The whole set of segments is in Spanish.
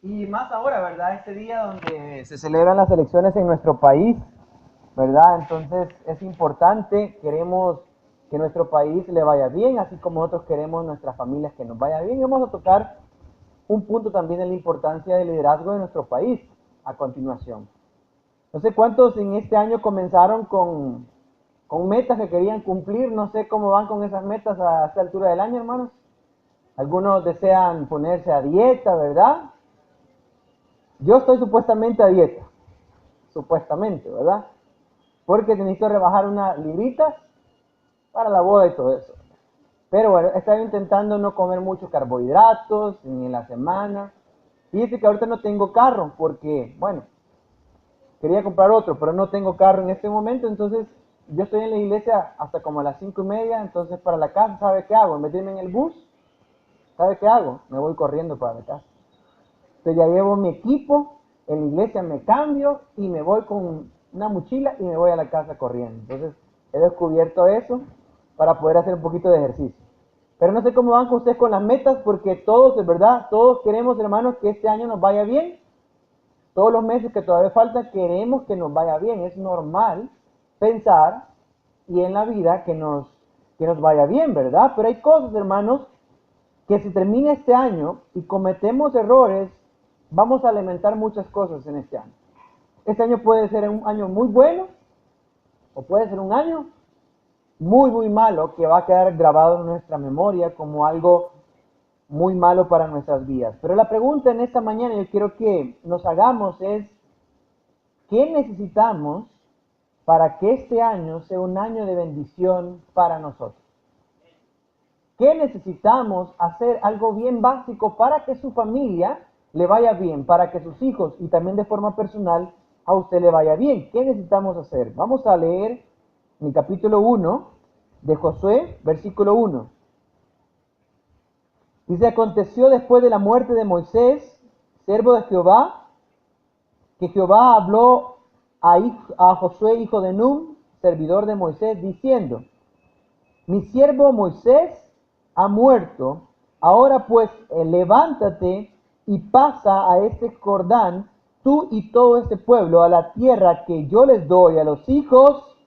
Y más ahora, ¿verdad? Este día donde se celebran las elecciones en nuestro país, ¿verdad? Entonces es importante, queremos que nuestro país le vaya bien, así como nosotros queremos nuestras familias que nos vaya bien. Y vamos a tocar un punto también de la importancia del liderazgo de nuestro país a continuación. No sé cuántos en este año comenzaron con metas que querían cumplir, no sé cómo van con esas metas a esta altura del año, hermanos. Algunos desean ponerse a dieta, ¿verdad? Yo estoy supuestamente a dieta, supuestamente, ¿verdad? Porque necesito rebajar unas libritas para la boda y todo eso. Pero bueno, estoy intentando no comer muchos carbohidratos ni en la semana. Fíjate que ahorita no tengo carro porque, bueno, quería comprar otro, pero no tengo carro en este momento, entonces yo estoy en la iglesia hasta como a las 5:30, entonces para la casa, ¿sabe qué hago? En vez de irme en el bus, ¿sabe qué hago? Me voy corriendo para la casa. Entonces ya llevo mi equipo, en la iglesia me cambio y me voy con una mochila y me voy a la casa corriendo. Entonces he descubierto eso para poder hacer un poquito de ejercicio. Pero no sé cómo van con ustedes con las metas, porque todos, es verdad, todos queremos, hermanos, que este año nos vaya bien. Todos los meses que todavía falta queremos que nos vaya bien. Es normal pensar y en la vida que nos vaya bien, ¿verdad? Pero hay cosas, hermanos, que si termina este año y cometemos errores, vamos a lamentar muchas cosas en este año. Este año puede ser un año muy bueno o puede ser un año muy, muy malo que va a quedar grabado en nuestra memoria como algo muy malo para nuestras vidas. Pero la pregunta en esta mañana yo quiero que nos hagamos es, ¿qué necesitamos para que este año sea un año de bendición para nosotros? ¿Qué necesitamos hacer? Algo bien básico para que su familia le vaya bien, para que sus hijos y también de forma personal a usted le vaya bien. ¿Qué necesitamos hacer? Vamos a leer en el capítulo 1 de Josué, versículo 1. Dice, aconteció después de la muerte de Moisés, siervo de Jehová, que Jehová habló a Josué, hijo de Nun, servidor de Moisés, diciendo, mi siervo Moisés ha muerto, ahora pues levántate y pasa a este Jordán, tú y todo este pueblo, a la tierra que yo les doy a los hijos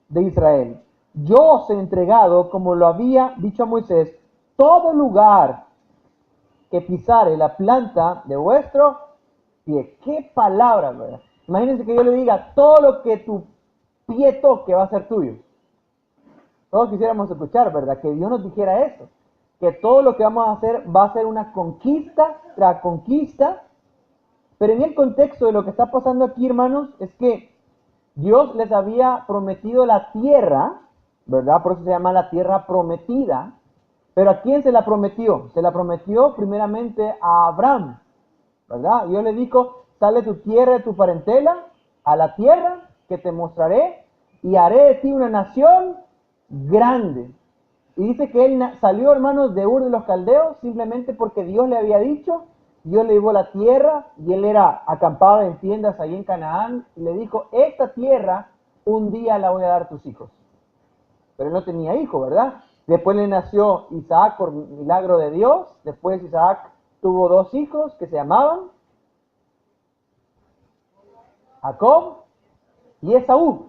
de Israel. Yo os he entregado, como lo había dicho a Moisés, todo lugar que pisare la planta de vuestro pie. ¡Qué palabra, verdad! Imagínense que yo le diga, todo lo que tu pie toque va a ser tuyo. Todos quisiéramos escuchar, ¿verdad? Que Dios nos dijera eso. Que todo lo que vamos a hacer va a ser una conquista tras conquista. Pero en el contexto de lo que está pasando aquí, hermanos, es que Dios les había prometido la tierra, ¿verdad? Por eso se llama la tierra prometida. Pero ¿a quién se la prometió? Se la prometió primeramente a Abraham, ¿verdad? Dios le dijo, sale tu tierra, de tu parentela, a la tierra que te mostraré y haré de ti una nación grande. Y dice que él salió, hermanos, de Ur de los Caldeos simplemente porque Dios le había dicho. Dios le llevó la tierra y él era acampado en tiendas ahí en Canaán y le dijo, esta tierra un día la voy a dar a tus hijos. Pero él no tenía hijo, ¿verdad? Después le nació Isaac por milagro de Dios. Después Isaac tuvo dos hijos que se llamaban Jacob y Esaú.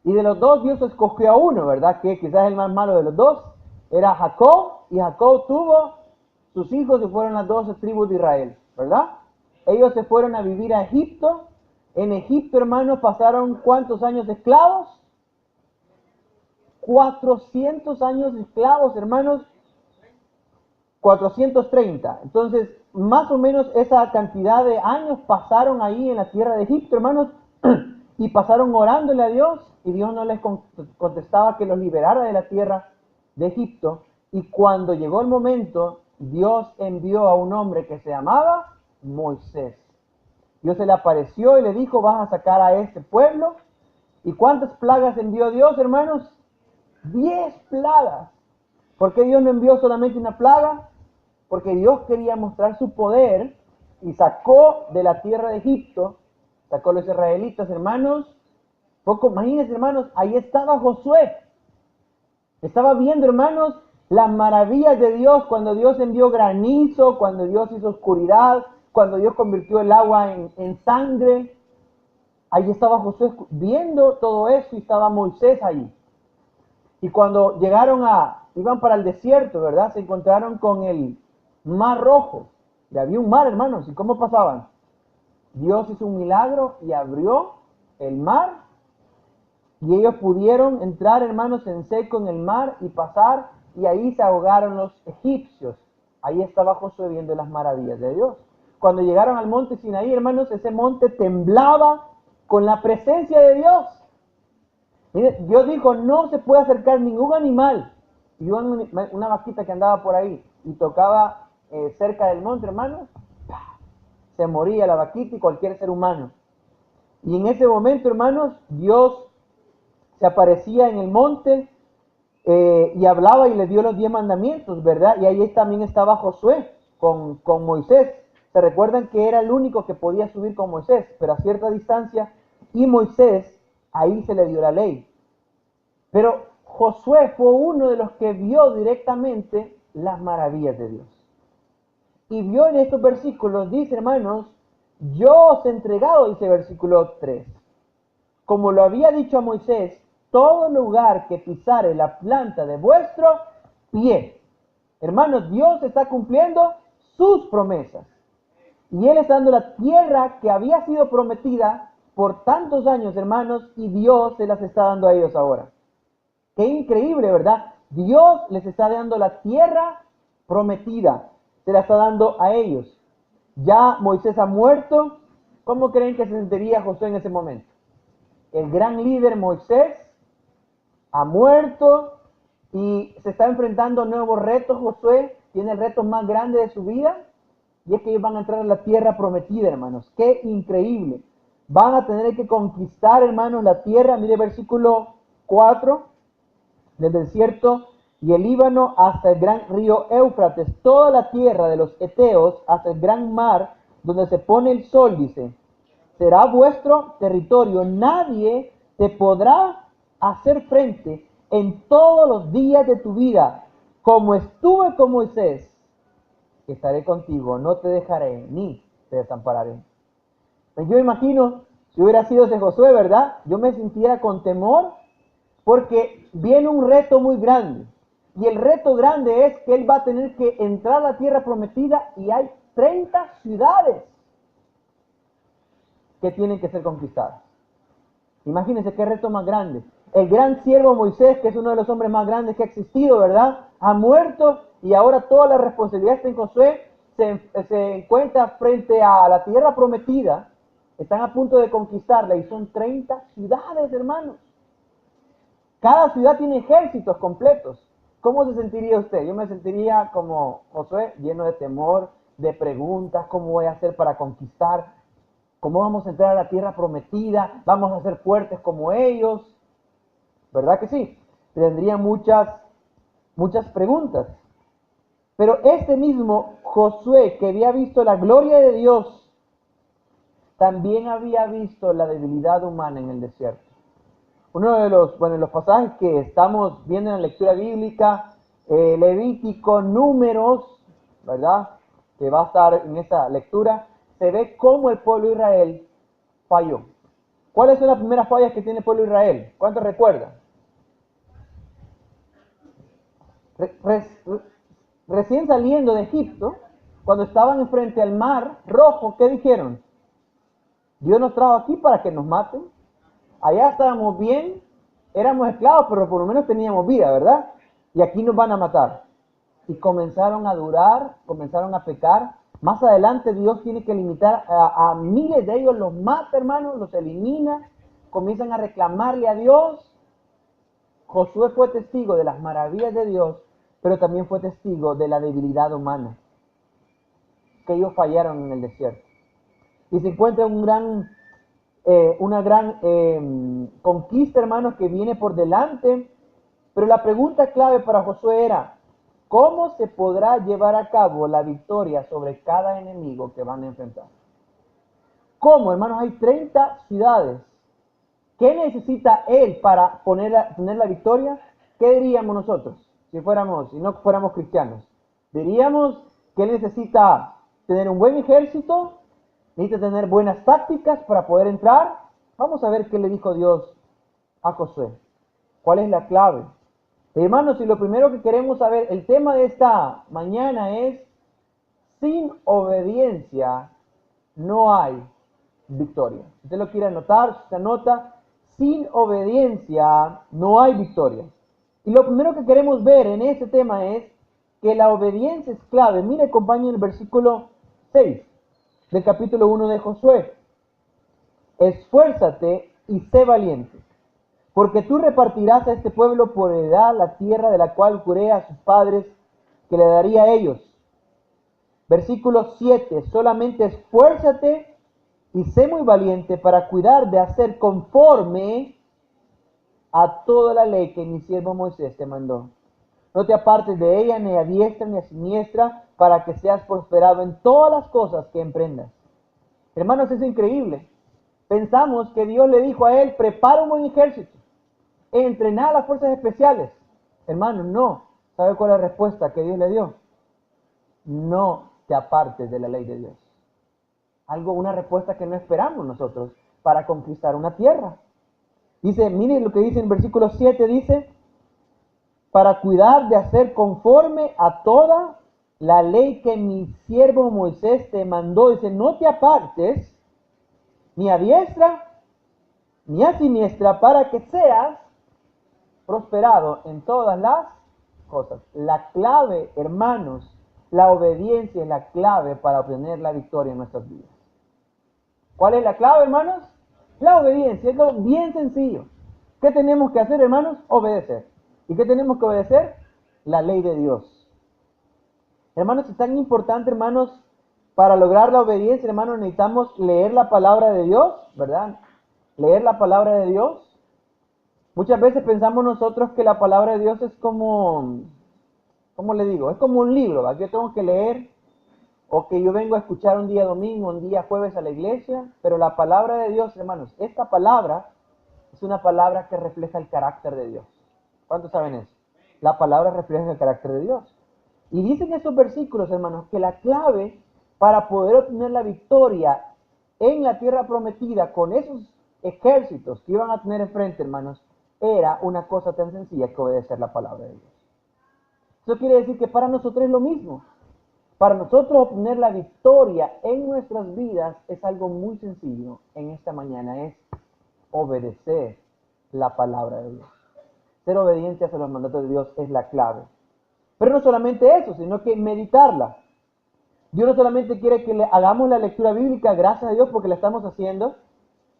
Y de los dos Dios escogió a uno, ¿verdad? Que quizás el más malo de los dos era Jacob. Y Jacob tuvo sus hijos y fueron las 12 tribus de Israel, ¿verdad? Ellos se fueron a vivir a Egipto. En Egipto, hermanos, pasaron ¿cuántos años de esclavos? 400 años de esclavos, hermanos. 430. Entonces, más o menos esa cantidad de años pasaron ahí en la tierra de Egipto, hermanos, y pasaron orándole a Dios, y Dios no les contestaba que los liberara de la tierra de Egipto. Y cuando llegó el momento, Dios envió a un hombre que se llamaba Moisés. Dios se le apareció y le dijo, vas a sacar a este pueblo. ¿Y cuántas plagas envió Dios, hermanos? 10 plagas. ¿Por qué Dios no envió solamente una plaga? Porque Dios quería mostrar su poder y sacó de la tierra de Egipto, sacó a los israelitas, hermanos. Imagínense, hermanos, ahí estaba Josué. Estaba viendo, hermanos, las maravillas de Dios cuando Dios envió granizo, cuando Dios hizo oscuridad, cuando Dios convirtió el agua en sangre, ahí estaba Josué viendo todo eso y estaba Moisés ahí. Y cuando iban para el desierto, ¿verdad? Se encontraron con el Mar Rojo. Y había un mar, hermanos. ¿Y cómo pasaban? Dios hizo un milagro y abrió el mar. Y ellos pudieron entrar, hermanos, en seco en el mar y pasar. Y ahí se ahogaron los egipcios. Ahí estaba Josué viendo las maravillas de Dios. Cuando llegaron al monte Sinaí, hermanos, ese monte temblaba con la presencia de Dios. Mire, Dios dijo, no se puede acercar ningún animal. Y una vaquita que andaba por ahí y tocaba cerca del monte, hermanos, se moría la vaquita y cualquier ser humano. Y en ese momento, hermanos, Dios se aparecía en el monte y hablaba y le dio los 10 mandamientos, ¿verdad? Y ahí también estaba Josué con Moisés. Se recuerdan que era el único que podía subir con Moisés, pero a cierta distancia, y Moisés, ahí se le dio la ley. Pero Josué fue uno de los que vio directamente las maravillas de Dios. Y vio en estos versículos, dice, hermanos, yo os he entregado, dice versículo 3, como lo había dicho a Moisés, todo lugar que pisare la planta de vuestro pie. Hermanos, Dios está cumpliendo sus promesas. Y Él está dando la tierra que había sido prometida por tantos años, hermanos, y Dios se las está dando a ellos ahora. Qué increíble, ¿verdad? Dios les está dando la tierra prometida, se la está dando a ellos. Ya Moisés ha muerto. ¿Cómo creen que se sentiría Josué en ese momento? El gran líder Moisés ha muerto y se está enfrentando a nuevos retos. Josué tiene el reto más grande de su vida y es que ellos van a entrar a la tierra prometida, hermanos. Qué increíble. Van a tener que conquistar, hermanos, la tierra. Mire versículo 4, del desierto y el Líbano hasta el gran río Éufrates, toda la tierra de los Eteos hasta el gran mar donde se pone el sol, dice, será vuestro territorio. Nadie te podrá hacer frente en todos los días de tu vida. Como estuve con Moisés, estaré contigo, no te dejaré ni te desampararé. Pues yo imagino, si hubiera sido ese Josué, ¿verdad? Yo me sintiera con temor porque viene un reto muy grande. Y el reto grande es que él va a tener que entrar a la tierra prometida y hay 30 ciudades que tienen que ser conquistadas. Imagínense qué reto más grande. El gran siervo Moisés, que es uno de los hombres más grandes que ha existido, ¿verdad? Ha muerto y ahora toda la responsabilidad está en Josué. Se encuentra frente a la tierra prometida. Están a punto de conquistarla y son 30 ciudades, hermanos. Cada ciudad tiene ejércitos completos. ¿Cómo se sentiría usted? Yo me sentiría como Josué, lleno de temor, de preguntas, ¿cómo voy a hacer para conquistar? ¿Cómo vamos a entrar a la tierra prometida? ¿Vamos a ser fuertes como ellos? ¿Verdad que sí? Tendría muchas preguntas. Pero este mismo Josué, que había visto la gloria de Dios, también había visto la debilidad humana en el desierto. Uno de los pasajes que estamos viendo en la lectura bíblica, Levítico, Números, ¿verdad? Que va a estar en esa lectura, se ve cómo el pueblo de Israel falló. ¿Cuáles son las primeras fallas que tiene el pueblo de Israel? ¿Cuántos recuerdan? Recién saliendo de Egipto, cuando estaban frente al mar rojo, ¿qué dijeron? Dios nos trajo aquí para que nos maten. Allá estábamos bien, éramos esclavos, pero por lo menos teníamos vida, ¿verdad? Y aquí nos van a matar. Y comenzaron a durar, comenzaron a pecar. Más adelante Dios tiene que limitar a miles de ellos, los mata, hermanos, los elimina, comienzan a reclamarle a Dios. Josué fue testigo de las maravillas de Dios, pero también fue testigo de la debilidad humana, que ellos fallaron en el desierto. Y se encuentra una gran conquista, hermanos, que viene por delante. Pero la pregunta clave para Josué era, ¿cómo se podrá llevar a cabo la victoria sobre cada enemigo que van a enfrentar? ¿Cómo, hermanos? Hay 30 ciudades. ¿Qué necesita él para tener la victoria? ¿Qué diríamos nosotros si no fuéramos cristianos? Diríamos que él necesita tener un buen ejército, necesitas tener buenas tácticas para poder entrar. Vamos a ver qué le dijo Dios a Josué. ¿Cuál es la clave? Hermanos, y lo primero que queremos saber, el tema de esta mañana es: sin obediencia no hay victoria. Si usted lo quiere anotar, se anota: sin obediencia no hay victoria. Y lo primero que queremos ver en ese tema es que la obediencia es clave. Mire, acompañe el versículo 6 del capítulo 1 de Josué. Esfuérzate y sé valiente, porque tú repartirás a este pueblo por heredad la tierra de la cual juré a sus padres que le daría a ellos. Versículo 7, solamente esfuérzate y sé muy valiente para cuidar de hacer conforme a toda la ley que mi siervo Moisés te mandó. No te apartes de ella ni a diestra ni a siniestra, para que seas prosperado en todas las cosas que emprendas. Hermanos, es increíble. Pensamos que Dios le dijo a él: prepara un buen ejército, entrenar a las fuerzas especiales. Hermanos, no. ¿Sabe cuál es la respuesta que Dios le dio? No te apartes de la ley de Dios. Una respuesta que no esperamos nosotros para conquistar una tierra. Dice, miren lo que dice en versículo 7, dice: para cuidar de hacer conforme a toda la ley que mi siervo Moisés te mandó. Dice, no te apartes ni a diestra ni a siniestra, para que seas prosperado en todas las cosas. La clave, hermanos, la obediencia es la clave para obtener la victoria en nuestras vidas. ¿Cuál es la clave, hermanos? La obediencia. Es lo bien sencillo. ¿Qué tenemos que hacer, hermanos? Obedecer. ¿Y qué tenemos que obedecer? La ley de Dios. Hermanos, es tan importante, hermanos, para lograr la obediencia, hermanos, necesitamos leer la palabra de Dios, ¿verdad? Leer la palabra de Dios. Muchas veces pensamos nosotros que la palabra de Dios es como, ¿cómo le digo? Es como un libro, ¿verdad? Que yo tengo que leer, o que yo vengo a escuchar un día domingo, un día jueves a la iglesia. Pero la palabra de Dios, hermanos, esta palabra es una palabra que refleja el carácter de Dios. ¿Cuántos saben eso? La palabra refleja el carácter de Dios. Y dicen esos versículos, hermanos, que la clave para poder obtener la victoria en la tierra prometida con esos ejércitos que iban a tener enfrente, hermanos, era una cosa tan sencilla que obedecer la palabra de Dios. Eso quiere decir que para nosotros es lo mismo. Para nosotros obtener la victoria en nuestras vidas es algo muy sencillo en esta mañana: es obedecer la palabra de Dios. Ser obedientes a los mandatos de Dios es la clave. Pero no solamente eso, sino que meditarla. Dios no solamente quiere que hagamos la lectura bíblica, gracias a Dios porque la estamos haciendo,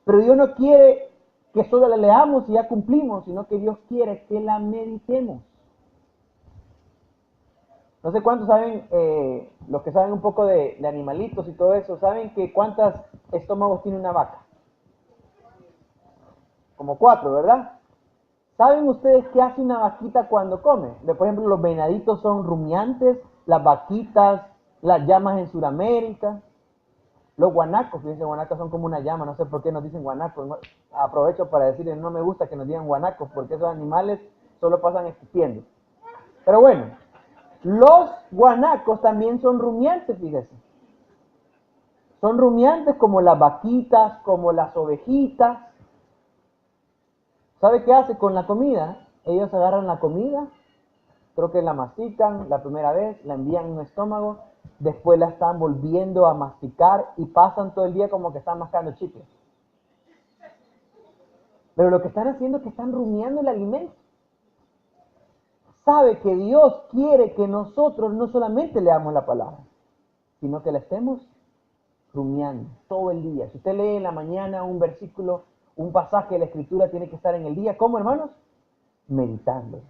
pero Dios no quiere que solo la leamos y ya cumplimos, sino que Dios quiere que la meditemos. No sé cuántos saben, los que saben un poco de animalitos y todo eso, saben que cuántos estómagos tiene una vaca. Como 4, ¿verdad? ¿Saben ustedes qué hace una vaquita cuando come? Por ejemplo, los venaditos son rumiantes, las vaquitas, las llamas en Sudamérica, los guanacos, fíjense, guanacos son como una llama, no sé por qué nos dicen guanacos. Aprovecho para decirles, no me gusta que nos digan guanacos, porque esos animales solo pasan escupiendo. Pero bueno, los guanacos también son rumiantes, fíjense. Son rumiantes como las vaquitas, como las ovejitas. ¿Sabe qué hace con la comida? Ellos agarran la comida, creo que la mastican la primera vez, la envían en un estómago, después la están volviendo a masticar y pasan todo el día como que están mascando chicles. Pero lo que están haciendo es que están rumiando el alimento. Sabe que Dios quiere que nosotros no solamente leamos la palabra, sino que la estemos rumiando todo el día. Si usted lee en la mañana un versículo, un pasaje de la Escritura, tiene que estar en el día. ¿Cómo, hermanos? Meditando.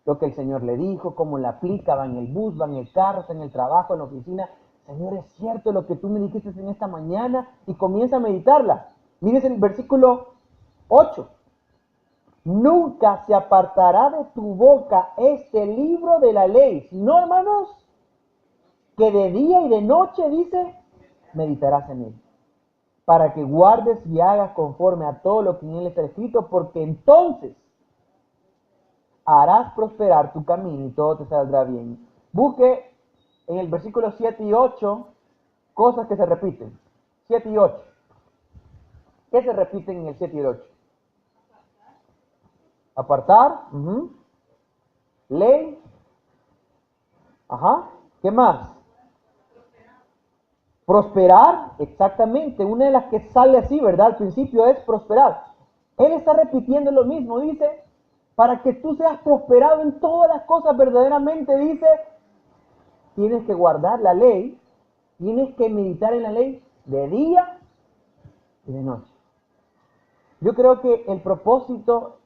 Lo que el Señor le dijo, cómo la aplica, va en el bus, va en el carro, está en el trabajo, en la oficina. Señor, es cierto lo que tú me dijiste en esta mañana, y comienza a meditarla. Mires el versículo 8. Nunca se apartará de tu boca este libro de la ley, sino, hermanos, que de día y de noche, dice, meditarás en él, para que guardes y hagas conforme a todo lo que en él está escrito, porque entonces harás prosperar tu camino y todo te saldrá bien. Busque en el versículo 7 y 8 cosas que se repiten. 7 y 8. ¿Qué se repiten en el 7 y el 8? Apartar. Ley. Ajá. ¿Qué más? Prosperar. Exactamente. Una de las que sale así, ¿verdad? Al principio es prosperar. Él está repitiendo lo mismo. Dice, para que tú seas prosperado en todas las cosas verdaderamente, dice, tienes que guardar la ley, tienes que meditar en la ley de día y de noche. Yo creo que el propósito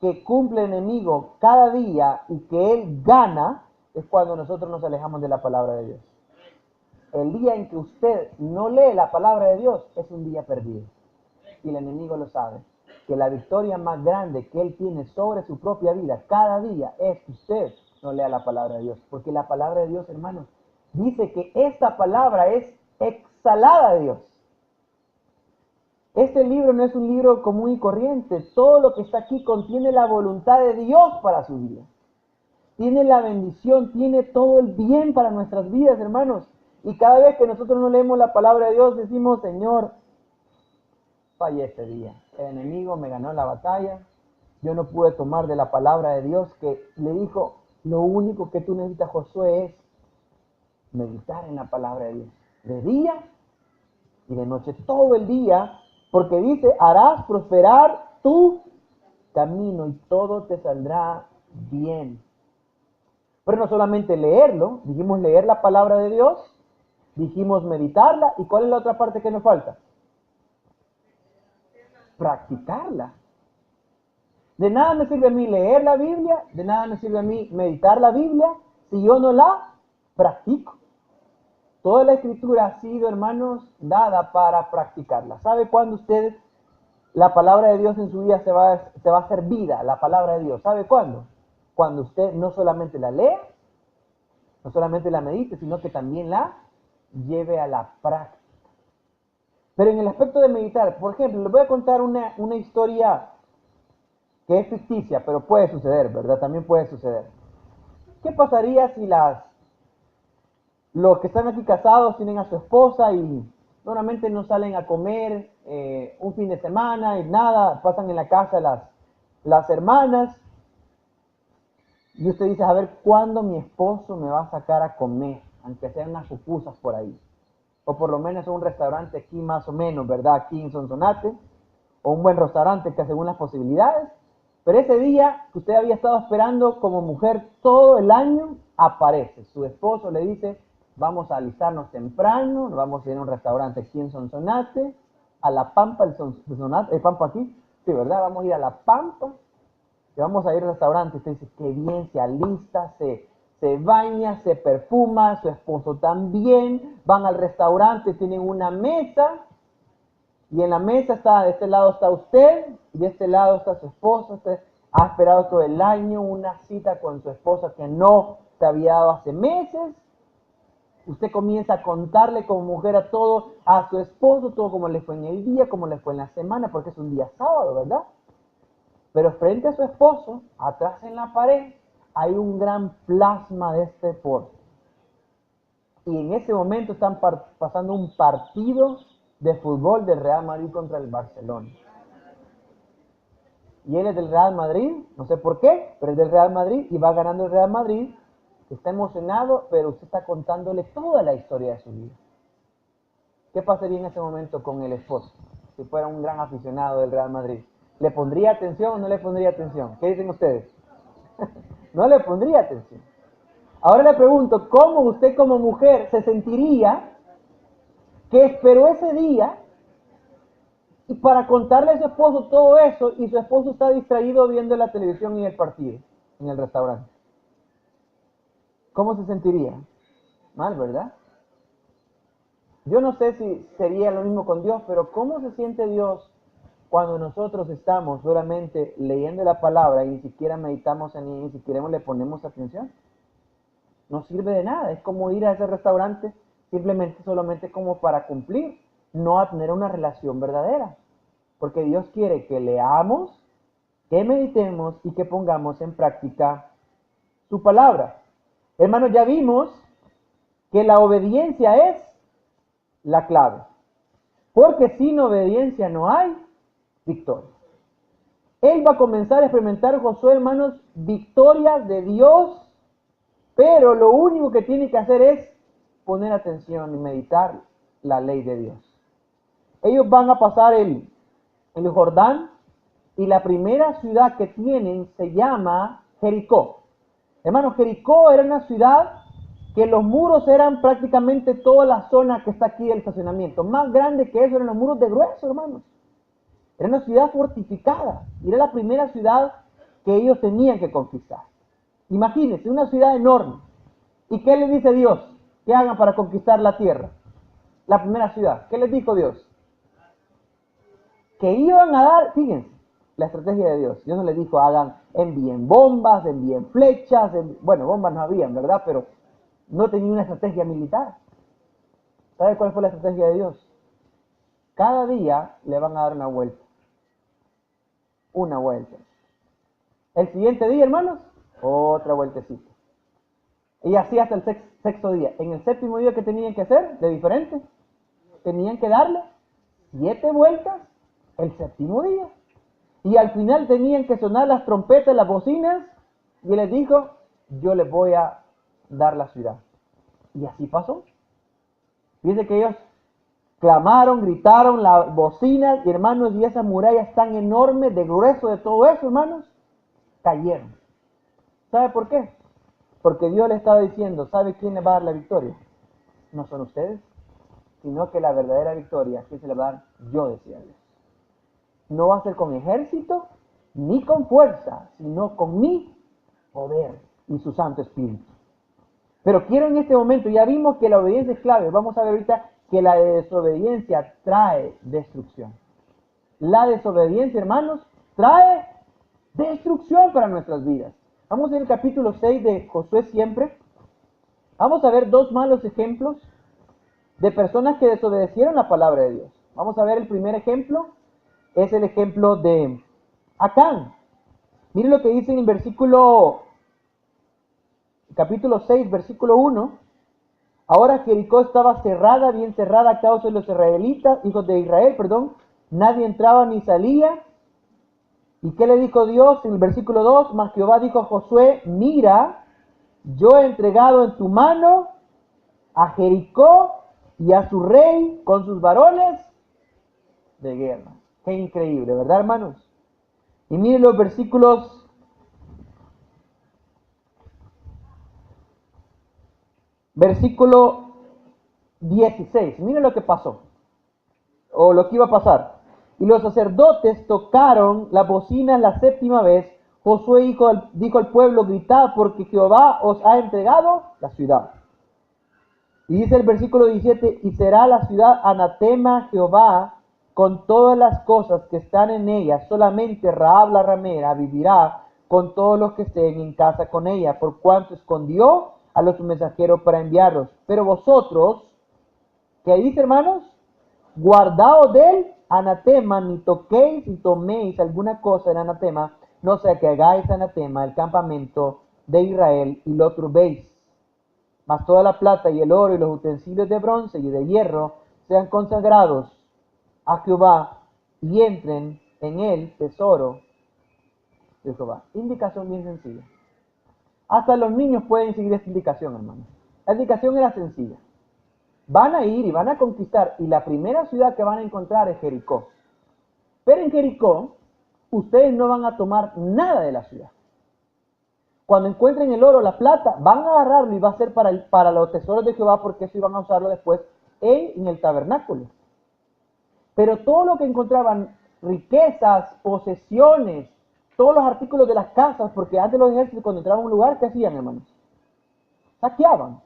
que cumple el enemigo cada día y que él gana es cuando nosotros nos alejamos de la palabra de Dios. El día en que usted no lee la palabra de Dios es un día perdido. Y el enemigo lo sabe. Que la victoria más grande que él tiene sobre su propia vida cada día es que usted no lea la palabra de Dios. Porque la palabra de Dios, hermanos, dice que esta palabra es exhalada de Dios. Este libro no es un libro común y corriente. Todo lo que está aquí contiene la voluntad de Dios para su vida. Tiene la bendición, tiene todo el bien para nuestras vidas, hermanos. Y cada vez que nosotros no leemos la palabra de Dios, decimos, Señor, fallé este día. El enemigo me ganó la batalla. Yo no pude tomar de la palabra de Dios que le dijo, lo único que tú necesitas, Josué, es meditar en la palabra de Dios. De día y de noche, todo el día. Porque dice, harás prosperar tu camino y todo te saldrá bien. Pero no solamente leerlo, dijimos leer la palabra de Dios, dijimos meditarla, ¿y cuál es la otra parte que nos falta? Practicarla. De nada me sirve a mí leer la Biblia, de nada me sirve a mí meditar la Biblia, si yo no la practico. Toda la escritura ha sido, hermanos, dada para practicarla. ¿Sabe cuándo usted, la palabra de Dios en su vida se va a hacer vida, la palabra de Dios? ¿Sabe cuándo? Cuando usted no solamente la lea, no solamente la medite, sino que también la lleve a la práctica. Pero en el aspecto de meditar, por ejemplo, les voy a contar una historia que es ficticia, pero puede suceder, ¿verdad? También puede suceder. ¿Qué pasaría si los que están aquí casados tienen a su esposa y normalmente no salen a comer un fin de semana y nada, pasan en la casa las hermanas y usted dice, a ver, ¿cuándo mi esposo me va a sacar a comer? Aunque sean unas pupusas por ahí. O por lo menos un restaurante aquí más o menos, ¿verdad? Aquí en Sonsonate. O un buen restaurante que según las posibilidades. Pero ese día que usted había estado esperando como mujer todo el año, aparece. Su esposo le dice, vamos a alistarnos temprano, nos vamos a ir a un restaurante aquí en Sonsonate, a La Pampa, el Pampa aquí, sí, ¿verdad? Vamos a ir a La Pampa, y vamos a ir al restaurante. Usted dice, qué bien, se alista, se baña, se perfuma, su esposo también, van al restaurante, tienen una mesa, y en la mesa está, de este lado está usted, y de este lado está su esposo. Usted ha esperado todo el año una cita con su esposa que no te había dado hace meses. Usted comienza a contarle como mujer a todo, a su esposo, todo como le fue en el día, como le fue en la semana, porque es un día sábado, ¿verdad? Pero frente a su esposo, atrás en la pared, hay un gran plasma de este deporte. Y en ese momento están pasando un partido de fútbol del Real Madrid contra el Barcelona. Y él es del Real Madrid, no sé por qué, pero es del Real Madrid y va ganando el Real Madrid. Está emocionado, pero usted está contándole toda la historia de su vida. ¿Qué pasaría en ese momento con el esposo? Si fuera un gran aficionado del Real Madrid. ¿Le pondría atención o no le pondría atención? ¿Qué dicen ustedes? No le pondría atención. Ahora le pregunto, ¿cómo usted como mujer se sentiría que esperó ese día y para contarle a su esposo todo eso y su esposo está distraído viendo la televisión y el partido en el restaurante? ¿Cómo se sentiría? Mal, ¿verdad? Yo no sé si sería lo mismo con Dios, pero ¿cómo se siente Dios cuando nosotros estamos solamente leyendo la palabra y ni siquiera meditamos en ella, ni siquiera le ponemos atención? No sirve de nada, es como ir a ese restaurante simplemente solamente como para cumplir, no a tener una relación verdadera. Porque Dios quiere que leamos, que meditemos y que pongamos en práctica su palabra. Hermanos, ya vimos que la obediencia es la clave. Porque sin obediencia no hay victoria. Él va a comenzar a experimentar, Josué, hermanos, victorias de Dios, pero lo único que tiene que hacer es poner atención y meditar la ley de Dios. Ellos van a pasar el Jordán y la primera ciudad que tienen se llama Jericó. Hermanos, Jericó era una ciudad que los muros eran prácticamente toda la zona que está aquí del estacionamiento. Más grande que eso eran los muros de grueso, hermanos. Era una ciudad fortificada y era la primera ciudad que ellos tenían que conquistar. Imagínense, una ciudad enorme. ¿Y qué les dice Dios? Que hagan para conquistar la tierra. La primera ciudad. ¿Qué les dijo Dios? Que iban a dar, fíjense, la estrategia de Dios. Dios no les dijo, envíen bombas, envíen flechas, bueno, bombas no habían, ¿verdad? Pero no tenía una estrategia militar. ¿Sabe cuál fue la estrategia de Dios? Cada día le van a dar una vuelta. Una vuelta. El siguiente día, hermanos, otra vueltecita. Y así hasta el sexto día. En el séptimo día, ¿qué tenían que hacer de diferente? Tenían que darle 7 vueltas el séptimo día. Y al final tenían que sonar las trompetas, las bocinas, y él les dijo, yo les voy a dar la ciudad. Y así pasó. Fíjense que ellos clamaron, gritaron las bocinas, y hermanos, y esas murallas tan enormes, de grueso de todo eso, hermanos, cayeron. ¿Sabe por qué? Porque Dios le estaba diciendo, ¿sabe quién le va a dar la victoria? No son ustedes, sino que la verdadera victoria, ¿quién se la va a dar? Yo, decía Dios. No va a ser con ejército, ni con fuerza, sino con mi poder y su Santo Espíritu. Pero quiero en este momento, ya vimos que la obediencia es clave, vamos a ver ahorita que la desobediencia trae destrucción. La desobediencia, hermanos, trae destrucción para nuestras vidas. Vamos a ir al capítulo 6 de Josué siempre. Vamos a ver 2 malos ejemplos de personas que desobedecieron la palabra de Dios. Vamos a ver el primer ejemplo, es el ejemplo de Acán. Miren lo que dice en el capítulo 6, versículo 1. Ahora Jericó estaba cerrada, bien cerrada a causa de los israelitas, hijos de Israel, Nadie entraba ni salía. ¿Y qué le dijo Dios en el versículo 2? Mas Jehová dijo a Josué, mira, yo he entregado en tu mano a Jericó y a su rey con sus varones de guerra. Qué increíble, ¿verdad, hermanos? Y miren los versículos versículo 16. Miren lo que pasó, o lo que iba a pasar. Y los sacerdotes tocaron las bocinas la 7ª vez. Josué dijo al pueblo, gritad porque Jehová os ha entregado la ciudad. Y dice el versículo 17, y será la ciudad anatema Jehová con todas las cosas que están en ella. Solamente Rahab la ramera vivirá con todos los que estén en casa con ella, por cuanto escondió a los mensajeros para enviarlos. Pero vosotros, ¿qué dice, hermanos? Guardaos del anatema, ni toquéis ni toméis alguna cosa del anatema, no sea que hagáis anatema el campamento de Israel y lo turbéis. Mas toda la plata y el oro y los utensilios de bronce y de hierro sean consagrados a Jehová y entren en el tesoro de Jehová. Indicación bien sencilla. Hasta los niños pueden seguir esta indicación, hermanos. La indicación era sencilla. Van a ir y van a conquistar, y la primera ciudad que van a encontrar es Jericó. Pero en Jericó, ustedes no van a tomar nada de la ciudad. Cuando encuentren el oro, la plata, van a agarrarlo y va a ser para los tesoros de Jehová, porque eso iban a usarlo después en el tabernáculo. Pero todo lo que encontraban, riquezas, posesiones, todos los artículos de las casas, porque antes los ejércitos cuando entraban a un lugar, ¿qué hacían, hermanos? Saqueaban.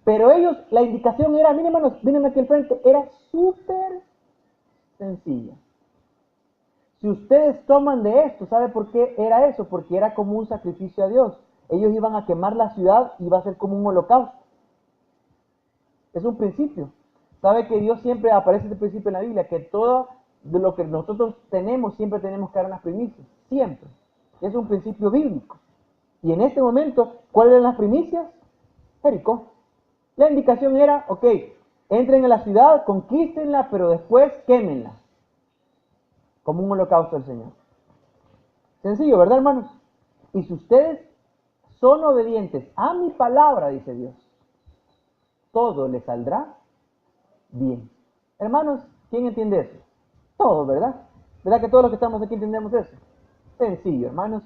Pero ellos, la indicación era, miren, hermanos, miren aquí al frente, era súper sencilla. Si ustedes toman de esto, ¿sabe por qué era eso? Porque era como un sacrificio a Dios. Ellos iban a quemar la ciudad y iba a ser como un holocausto. Es un principio. ¿Sabe que Dios siempre aparece este principio en la Biblia? Que todo de lo que nosotros tenemos, siempre tenemos que dar unas primicias. Siempre. Es un principio bíblico. Y en este momento, ¿cuáles eran las primicias? Jericó. La indicación era, ok, Entren a la ciudad, conquístenla, pero después quémenla, como un holocausto al Señor. Sencillo, ¿verdad, hermanos? Y si ustedes son obedientes a mi palabra, dice Dios, todo les saldrá bien. Hermanos, ¿quién entiende eso? Todos, ¿verdad? ¿Verdad que todos los que estamos aquí entendemos eso? Sencillo, hermanos.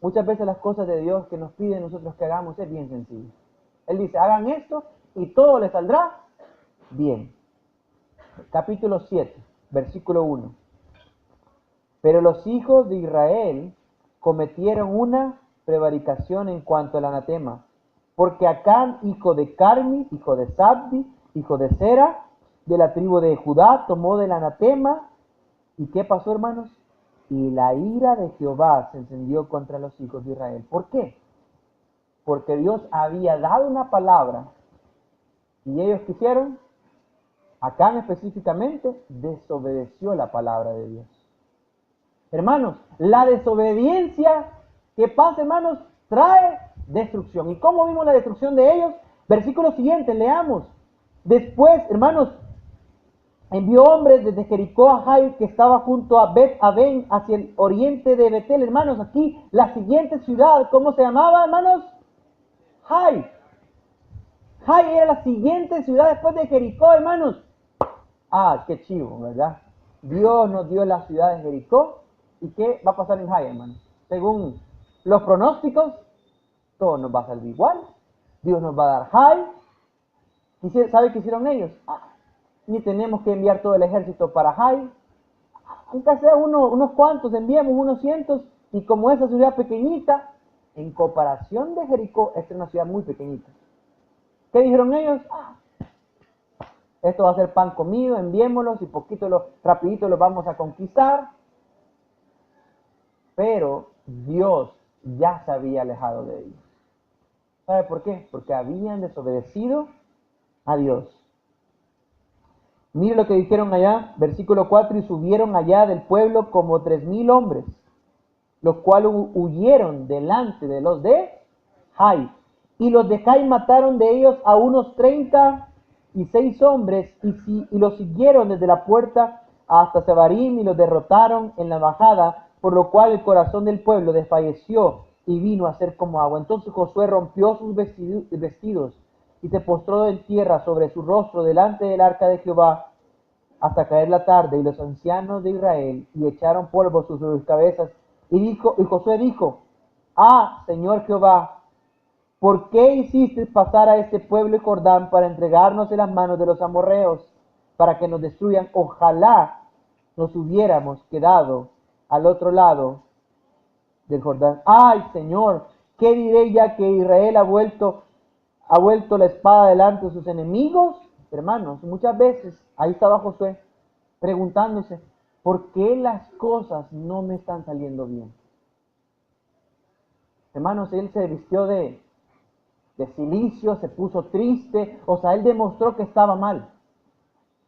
Muchas veces las cosas de Dios que nos piden nosotros que hagamos es bien sencillo. Él dice, hagan esto y todo les saldrá bien. Capítulo 7, versículo 1. Pero los hijos de Israel cometieron una prevaricación en cuanto al anatema, porque Acán, hijo de Carmi, hijo de Sabdi, hijo de Sera, de la tribu de Judá, tomó del anatema. ¿Y qué pasó, hermanos? Y la ira de Jehová se encendió contra los hijos de Israel. ¿Por qué? Porque Dios había dado una palabra y ellos quisieron, Acán específicamente, desobedeció la palabra de Dios. Hermanos, la desobediencia que pasa, hermanos, trae destrucción. ¿Y cómo vimos la destrucción de ellos? Versículo siguiente, leamos. Después, hermanos, envió hombres desde Jericó a Jai, que estaba junto a Bet-Aven, hacia el oriente de Betel. Hermanos, aquí la siguiente ciudad, ¿cómo se llamaba, hermanos? Jai. Jai era la siguiente ciudad después de Jericó, hermanos. Ah, qué chivo, ¿verdad? Dios nos dio la ciudad de Jericó. ¿Y qué va a pasar en Jai, hermanos? Según los pronósticos, todo nos va a salir igual. Dios nos va a dar Jai. ¿Sabe qué hicieron ellos? Ni tenemos que enviar todo el ejército para Jai. Aunque sea unos cuantos, enviamos unos cientos. Y como esa ciudad pequeñita, en comparación de Jericó, esta es una ciudad muy pequeñita. ¿Qué dijeron ellos? Esto va a ser pan comido, enviémoslos y rapidito los vamos a conquistar. Pero Dios ya se había alejado de ellos. ¿Sabe por qué? Porque habían desobedecido a Dios. Mire lo que dijeron allá, versículo 4, y subieron allá del pueblo como 3,000 hombres, los cuales huyeron delante de los de Jai. Y los de Jai mataron de ellos a unos 36 hombres, y los siguieron desde la puerta hasta Sebarim, y los derrotaron en la bajada, por lo cual el corazón del pueblo desfalleció y vino a ser como agua. Entonces Josué rompió sus vestidos y se postró en tierra sobre su rostro delante del arca de Jehová hasta caer la tarde, y los ancianos de Israel y echaron polvo sobre sus cabezas. Y Josué dijo, Señor Jehová, ¿por qué hiciste pasar a este pueblo el Jordán para entregarnos en las manos de los amorreos, para que nos destruyan? Ojalá nos hubiéramos quedado al otro lado del Jordán. Ay, Señor, ¿qué diré ya que Israel ha vuelto la espada delante de sus enemigos? Hermanos, muchas veces ahí estaba Josué preguntándose, ¿por qué las cosas no me están saliendo bien? Hermanos, él se vistió de silicio, se puso triste, o sea, él demostró que estaba mal.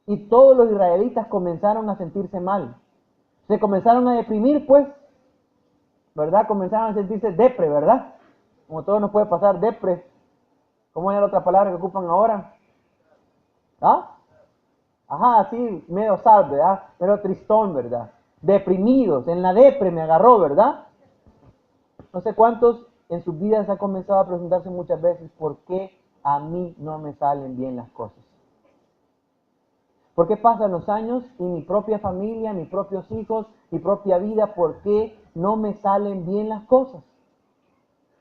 Y todos los israelitas comenzaron a sentirse mal. Se comenzaron a deprimir, pues, ¿verdad? Comenzaron a sentirse depre, ¿verdad? Como todo nos puede pasar, depre. ¿Cómo es la otra palabra que ocupan ahora? Sí, medio sad, ¿verdad? Medio tristón, ¿verdad? Deprimidos, en la depre me agarró, ¿verdad? No sé cuántos en sus vidas han comenzado a preguntarse muchas veces, ¿por qué a mí no me salen bien las cosas? ¿Por qué pasan los años y mi propia familia, mis propios hijos, mi propia vida, por qué no me salen bien las cosas?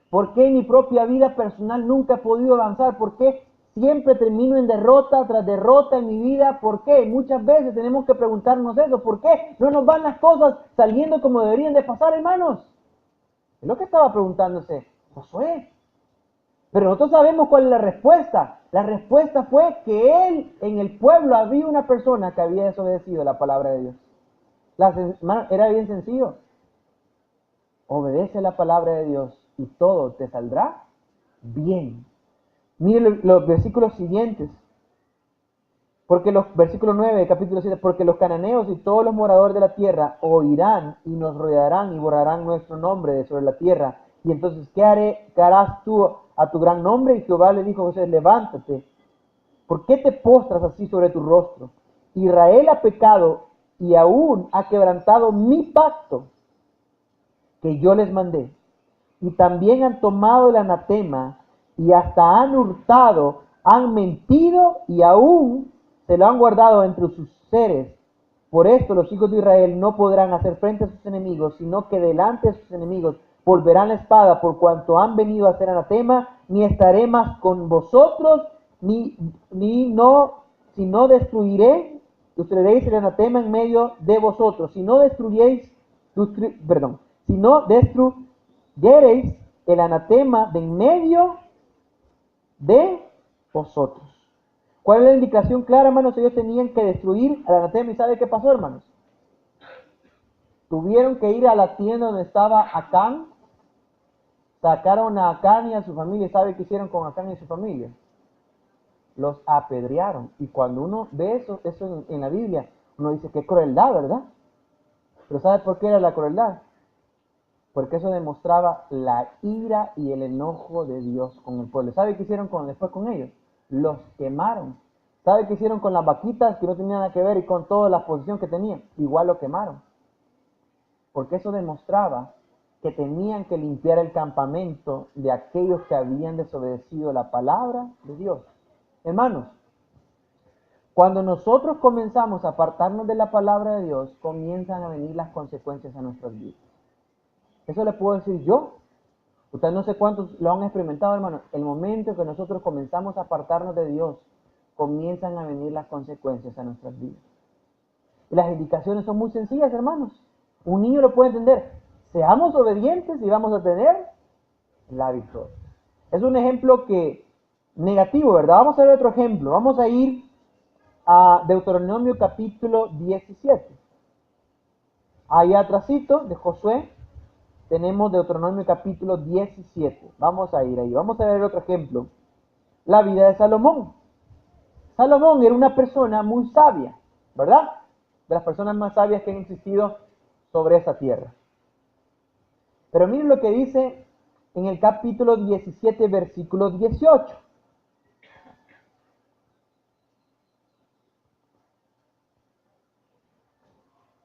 ¿Por qué en mi propia vida personal nunca he podido avanzar? ¿Por qué siempre termino en derrota tras derrota en mi vida? ¿Por qué? Muchas veces tenemos que preguntarnos eso. ¿Por qué no nos van las cosas saliendo como deberían de pasar, hermanos? Es lo que estaba preguntándose Josué. Pero nosotros sabemos cuál es la respuesta. La respuesta fue que en el pueblo había una persona que había desobedecido la palabra de Dios. Era bien sencillo. Obedece la palabra de Dios y todo te saldrá bien. Miren los versículos siguientes. Versículo 9, capítulo 7, porque los cananeos y todos los moradores de la tierra oirán y nos rodearán y borrarán nuestro nombre de sobre la tierra. Y entonces, ¿qué harás tú a tu gran nombre? Y Jehová le dijo a José, levántate ¿Por qué te postras así sobre tu rostro? Israel ha pecado y aún ha quebrantado mi pacto que yo les mandé. Y también han tomado el anatema y hasta han hurtado, han mentido y aún se lo han guardado entre sus seres. Por esto los hijos de Israel no podrán hacer frente a sus enemigos, sino que delante de sus enemigos volverán la espada, por cuanto han venido a hacer anatema, ni estaré más con vosotros, si no destruiréis el anatema en medio de vosotros, si no destruyereis el anatema de en medio de vosotros. ¿Cuál es la indicación clara, hermanos? Ellos tenían que destruir el anatema. ¿Y sabe qué pasó, hermanos? Tuvieron que ir a la tienda donde estaba Acán, sacaron a Acán y a su familia. ¿Sabe qué hicieron con Acán y su familia? Los apedrearon. Y cuando uno ve eso en la Biblia, uno dice, qué crueldad, ¿verdad? Pero ¿sabe por qué era la crueldad? Porque eso demostraba la ira y el enojo de Dios con el pueblo. ¿Sabe qué hicieron después con ellos? Los quemaron. ¿Sabe qué hicieron con las vaquitas que no tenían nada que ver y con toda la posición que tenían? Igual lo quemaron. Porque eso demostraba que tenían que limpiar el campamento de aquellos que habían desobedecido la palabra de Dios. Hermanos, cuando nosotros comenzamos a apartarnos de la palabra de Dios, comienzan a venir las consecuencias a nuestras vidas. Eso le puedo decir yo. Ustedes no sé cuántos lo han experimentado, hermanos. El momento que nosotros comenzamos a apartarnos de Dios, comienzan a venir las consecuencias a nuestras vidas. Y las indicaciones son muy sencillas, hermanos. Un niño lo puede entender. Seamos obedientes y vamos a tener la victoria. Es un ejemplo negativo, ¿verdad? Vamos a ver otro ejemplo. Vamos a ir a Deuteronomio capítulo 17. Ahí atrásito de Josué tenemos Deuteronomio capítulo 17. Vamos a ir ahí. Vamos a ver otro ejemplo. La vida de Salomón. Salomón era una persona muy sabia, ¿verdad? De las personas más sabias que han existido sobre esa tierra. Pero miren lo que dice en el capítulo 17, versículo 18.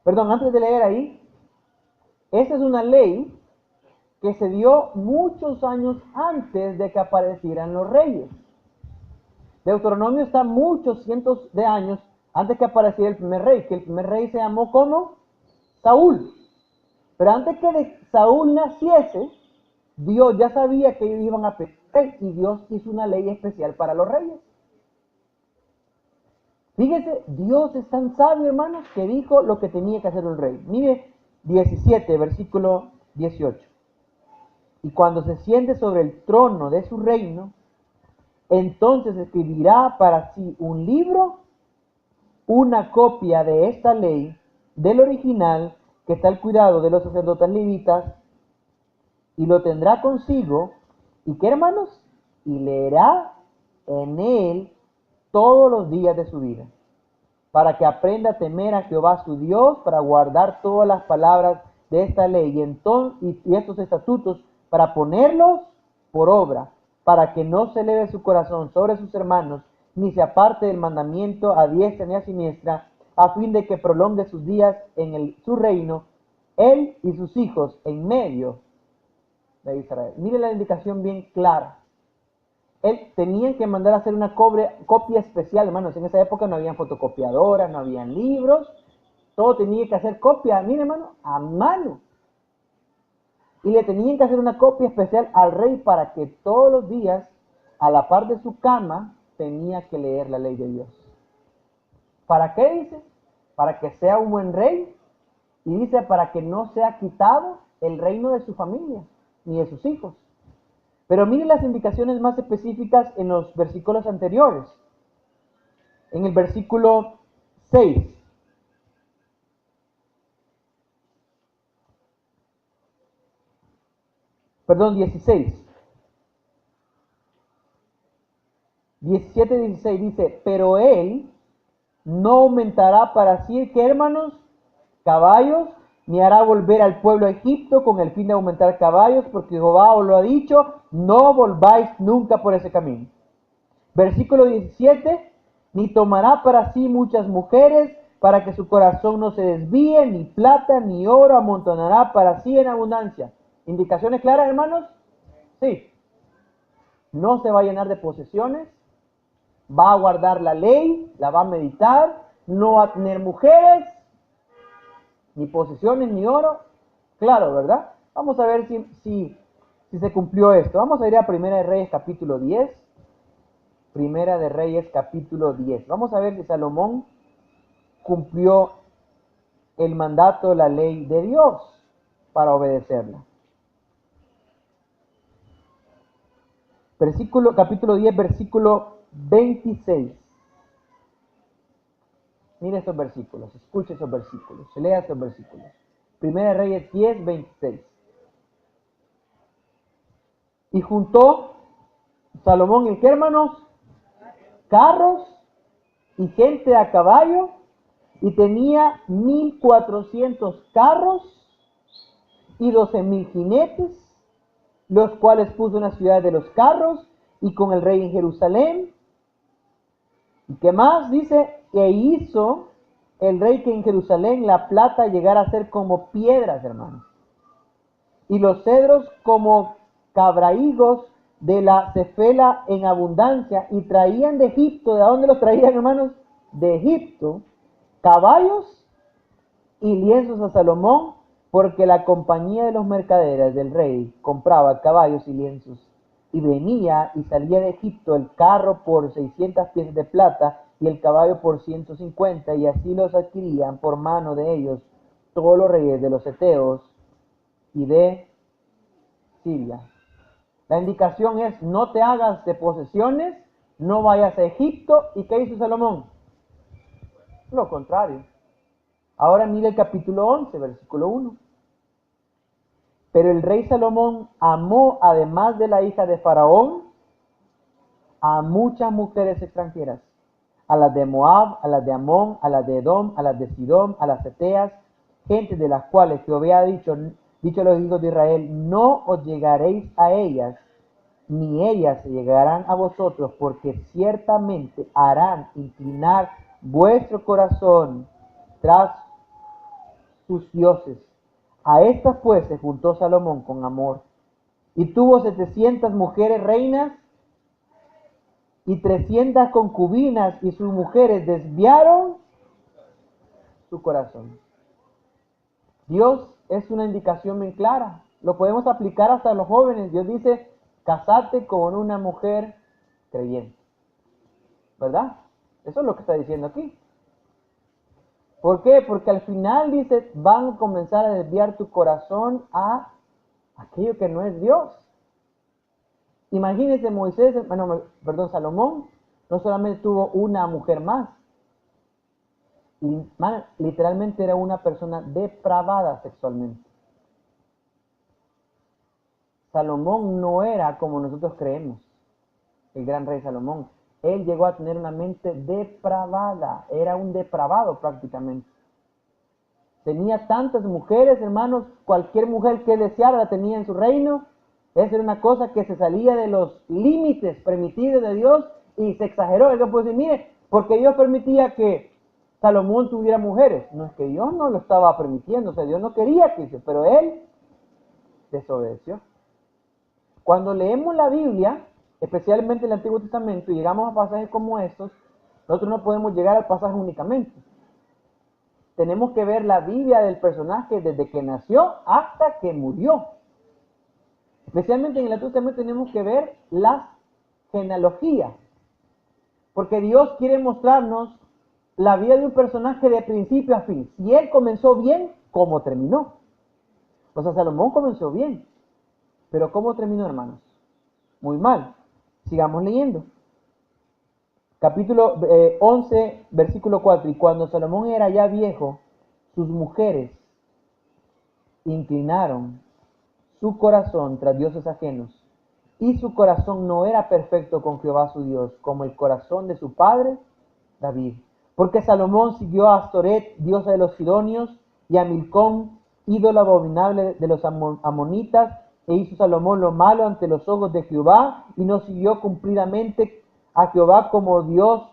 Perdón, antes de leer ahí, esa es una ley que se dio muchos años antes de que aparecieran los reyes. Deuteronomio está muchos cientos de años antes que apareciera el primer rey, que el primer rey se llamó ¿cómo? Saúl. Pero antes que de Saúl naciese, Dios ya sabía que ellos iban a pedir rey y Dios hizo una ley especial para los reyes. Fíjese, Dios es tan sabio, hermanos, que dijo lo que tenía que hacer un rey. Mire 17, versículo 18. Y cuando se siente sobre el trono de su reino, entonces escribirá para sí un libro, una copia de esta ley, del original, que está al cuidado de los sacerdotes levitas, y lo tendrá consigo, ¿y qué, hermanos? Y leerá en él todos los días de su vida, para que aprenda a temer a Jehová su Dios, para guardar todas las palabras de esta ley y estos estatutos, para ponerlos por obra, para que no se eleve su corazón sobre sus hermanos, ni se aparte del mandamiento a diestra ni a siniestra, a fin de que prolongue sus días en su reino, él y sus hijos en medio de Israel. Mire la indicación bien clara. Tenían que mandar a hacer una copia especial, hermanos. En esa época no habían fotocopiadoras, no habían libros. Todo tenía que hacer copia, mire, hermano, a mano. Y le tenían que hacer una copia especial al rey para que todos los días, a la par de su cama, tenía que leer la ley de Dios. ¿Para qué dice? Para que sea un buen rey. Y dice, para que no sea quitado el reino de su familia, ni de sus hijos. Pero miren las indicaciones más específicas en los versículos anteriores. En el versículo 6. Perdón, 16. 17, 16 dice, pero él no aumentará para sí, ¿qué, hermanos? Caballos, ni hará volver al pueblo a Egipto con el fin de aumentar caballos, porque Jehová os lo ha dicho, no volváis nunca por ese camino. Versículo 17, ni tomará para sí muchas mujeres, para que su corazón no se desvíe, ni plata ni oro amontonará para sí en abundancia. ¿Indicaciones claras, hermanos? Sí. No se va a llenar de posesiones, va a guardar la ley, la va a meditar, no va a tener mujeres, ni posesiones, ni oro. Claro, ¿verdad? Vamos a ver si se cumplió esto. Vamos a ir a Primera de Reyes capítulo 10. Primera de Reyes capítulo 10. Vamos a ver si Salomón cumplió el mandato, la ley de Dios para obedecerla. Capítulo 10, versículo 26. Mire estos versículos, escuche esos versículos, lea esos versículos. Primera de Reyes 10, 26. Y juntó Salomón, ¿el qué, hermanos? Carros y gente a caballo, y tenía 1400 carros y 12,000 jinetes, los cuales puso en la ciudad de los carros y con el rey en Jerusalén. ¿Y qué más? Dice, e hizo el rey que en Jerusalén la plata llegara a ser como piedras, hermanos, y los cedros como cabrahigos de la cefela en abundancia, y traían de Egipto. ¿De dónde los traían, hermanos? De Egipto, caballos y lienzos a Salomón, porque la compañía de los mercaderes del rey compraba caballos y lienzos, y venía y salía de Egipto el carro por 600 piezas de plata y el caballo por 150, y así los adquirían por mano de ellos todos los reyes de los heteos y de Siria. La indicación es: no te hagas de posesiones, no vayas a Egipto. ¿Y qué hizo Salomón? Lo contrario. Ahora mire el capítulo 11, versículo 1. Pero el rey Salomón amó, además de la hija de Faraón, a muchas mujeres extranjeras, a las de Moab, a las de Amón, a las de Edom, a las de Sidón, a las Eteas, gente de las cuales Jehová ha dicho a los hijos de Israel: no os llegaréis a ellas, ni ellas se llegarán a vosotros, porque ciertamente harán inclinar vuestro corazón tras sus dioses. A estas pues se juntó Salomón con amor, y tuvo 700 mujeres reinas y 300 concubinas, y sus mujeres desviaron su corazón. Dios es una indicación bien clara. Lo podemos aplicar hasta a los jóvenes. Dios dice: casate con una mujer creyente. ¿Verdad? Eso es lo que está diciendo aquí. ¿Por qué? Porque al final dice: van a comenzar a desviar tu corazón a aquello que no es Dios. Imagínense, Salomón no solamente tuvo una mujer más, literalmente era una persona depravada sexualmente. Salomón no era como nosotros creemos, el gran rey Salomón. Él llegó a tener una mente depravada, era un depravado prácticamente. Tenía tantas mujeres, hermanos, cualquier mujer que deseara la tenía en su reino. Esa era una cosa que se salía de los límites permitidos de Dios y se exageró. Él puede decir: mire, porque Dios permitía que Salomón tuviera mujeres. No, es que Dios no lo estaba permitiendo, o sea, Dios no quería que hiciera, pero él desobedeció. Cuando leemos la Biblia, especialmente el Antiguo Testamento, y llegamos a pasajes como estos, nosotros no podemos llegar al pasaje únicamente. Tenemos que ver la Biblia del personaje desde que nació hasta que murió. Especialmente en el Antiguo Testamento tenemos que ver las genealogías, porque Dios quiere mostrarnos la vida de un personaje de principio a fin. Si él comenzó bien, ¿cómo terminó? O sea, Salomón comenzó bien, pero ¿cómo terminó, hermanos? Muy mal. Sigamos leyendo. Capítulo 11, versículo 4. Y cuando Salomón era ya viejo, sus mujeres inclinaron su corazón tras dioses ajenos, y su corazón no era perfecto con Jehová su Dios, como el corazón de su padre David. Porque Salomón siguió a Astoret, diosa de los sidonios, y a Milcom, ídolo abominable de los amonitas, e hizo Salomón lo malo ante los ojos de Jehová, y no siguió cumplidamente a Jehová como Dios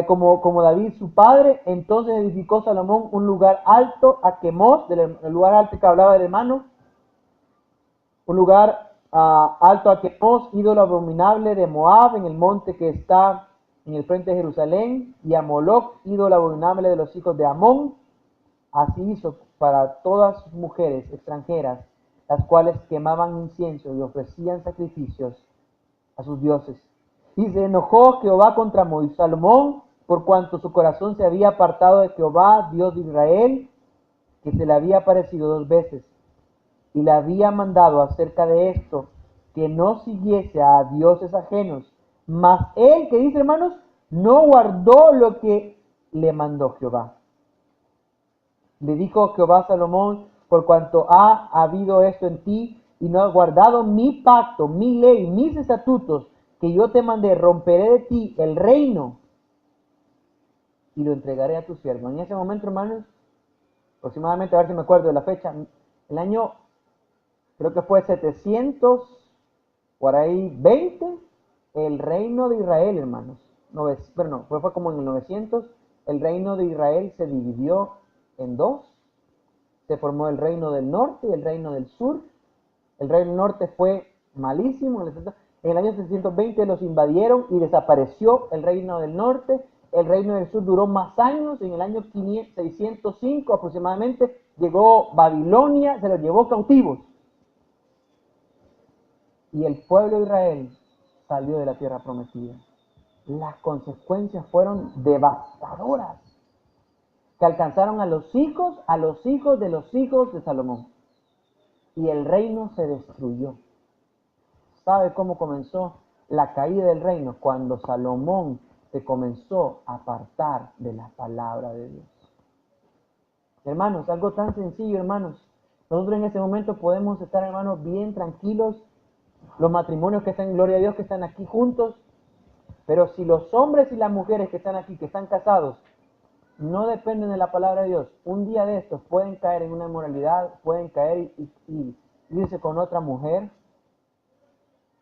como David su padre. Entonces edificó Salomón un lugar alto a Quemos, del lugar alto que hablaba del hermano, un lugar alto a Quemos, ídolo abominable de Moab, en el monte que está en el frente de Jerusalén, y a Moloc, ídolo abominable de los hijos de Amón. Así hizo para todas sus mujeres extranjeras, las cuales quemaban incienso y ofrecían sacrificios a sus dioses. Y se enojó Jehová contra Salomón, por cuanto su corazón se había apartado de Jehová, Dios de Israel, que se le había aparecido 2 veces, y le había mandado acerca de esto, que no siguiese a dioses ajenos. Mas él, que dice, hermanos, no guardó lo que le mandó Jehová. Le dijo Jehová a Salomón: por cuanto ha habido esto en ti, y no has guardado mi pacto, mi ley, mis estatutos, que yo te mandé, romperé de ti el reino, y lo entregaré a tu siervo. En ese momento, hermanos, aproximadamente, a ver si me acuerdo de la fecha, el año, creo que fue 700, por ahí, 20, el reino de Israel, hermanos. Pero no, fue como en el 900, el reino de Israel se dividió en 2. Se formó el reino del norte y el reino del sur. El reino del norte fue malísimo. En el año 720 los invadieron y desapareció el reino del norte. El reino del sur duró más años. En el año 605 aproximadamente llegó Babilonia, se los llevó cautivos. Y el pueblo de Israel salió de la tierra prometida. Las consecuencias fueron devastadoras, que alcanzaron a los hijos de los hijos de Salomón. Y el reino se destruyó. ¿Sabe cómo comenzó la caída del reino? Cuando Salomón se comenzó a apartar de la palabra de Dios. Hermanos, algo tan sencillo, hermanos. Nosotros en ese momento podemos estar, hermanos, bien tranquilos. Los matrimonios que están, gloria a Dios, que están aquí juntos. Pero si los hombres y las mujeres que están aquí, que están casados, no dependen de la palabra de Dios, un día de estos pueden caer en una inmoralidad, pueden caer y irse con otra mujer.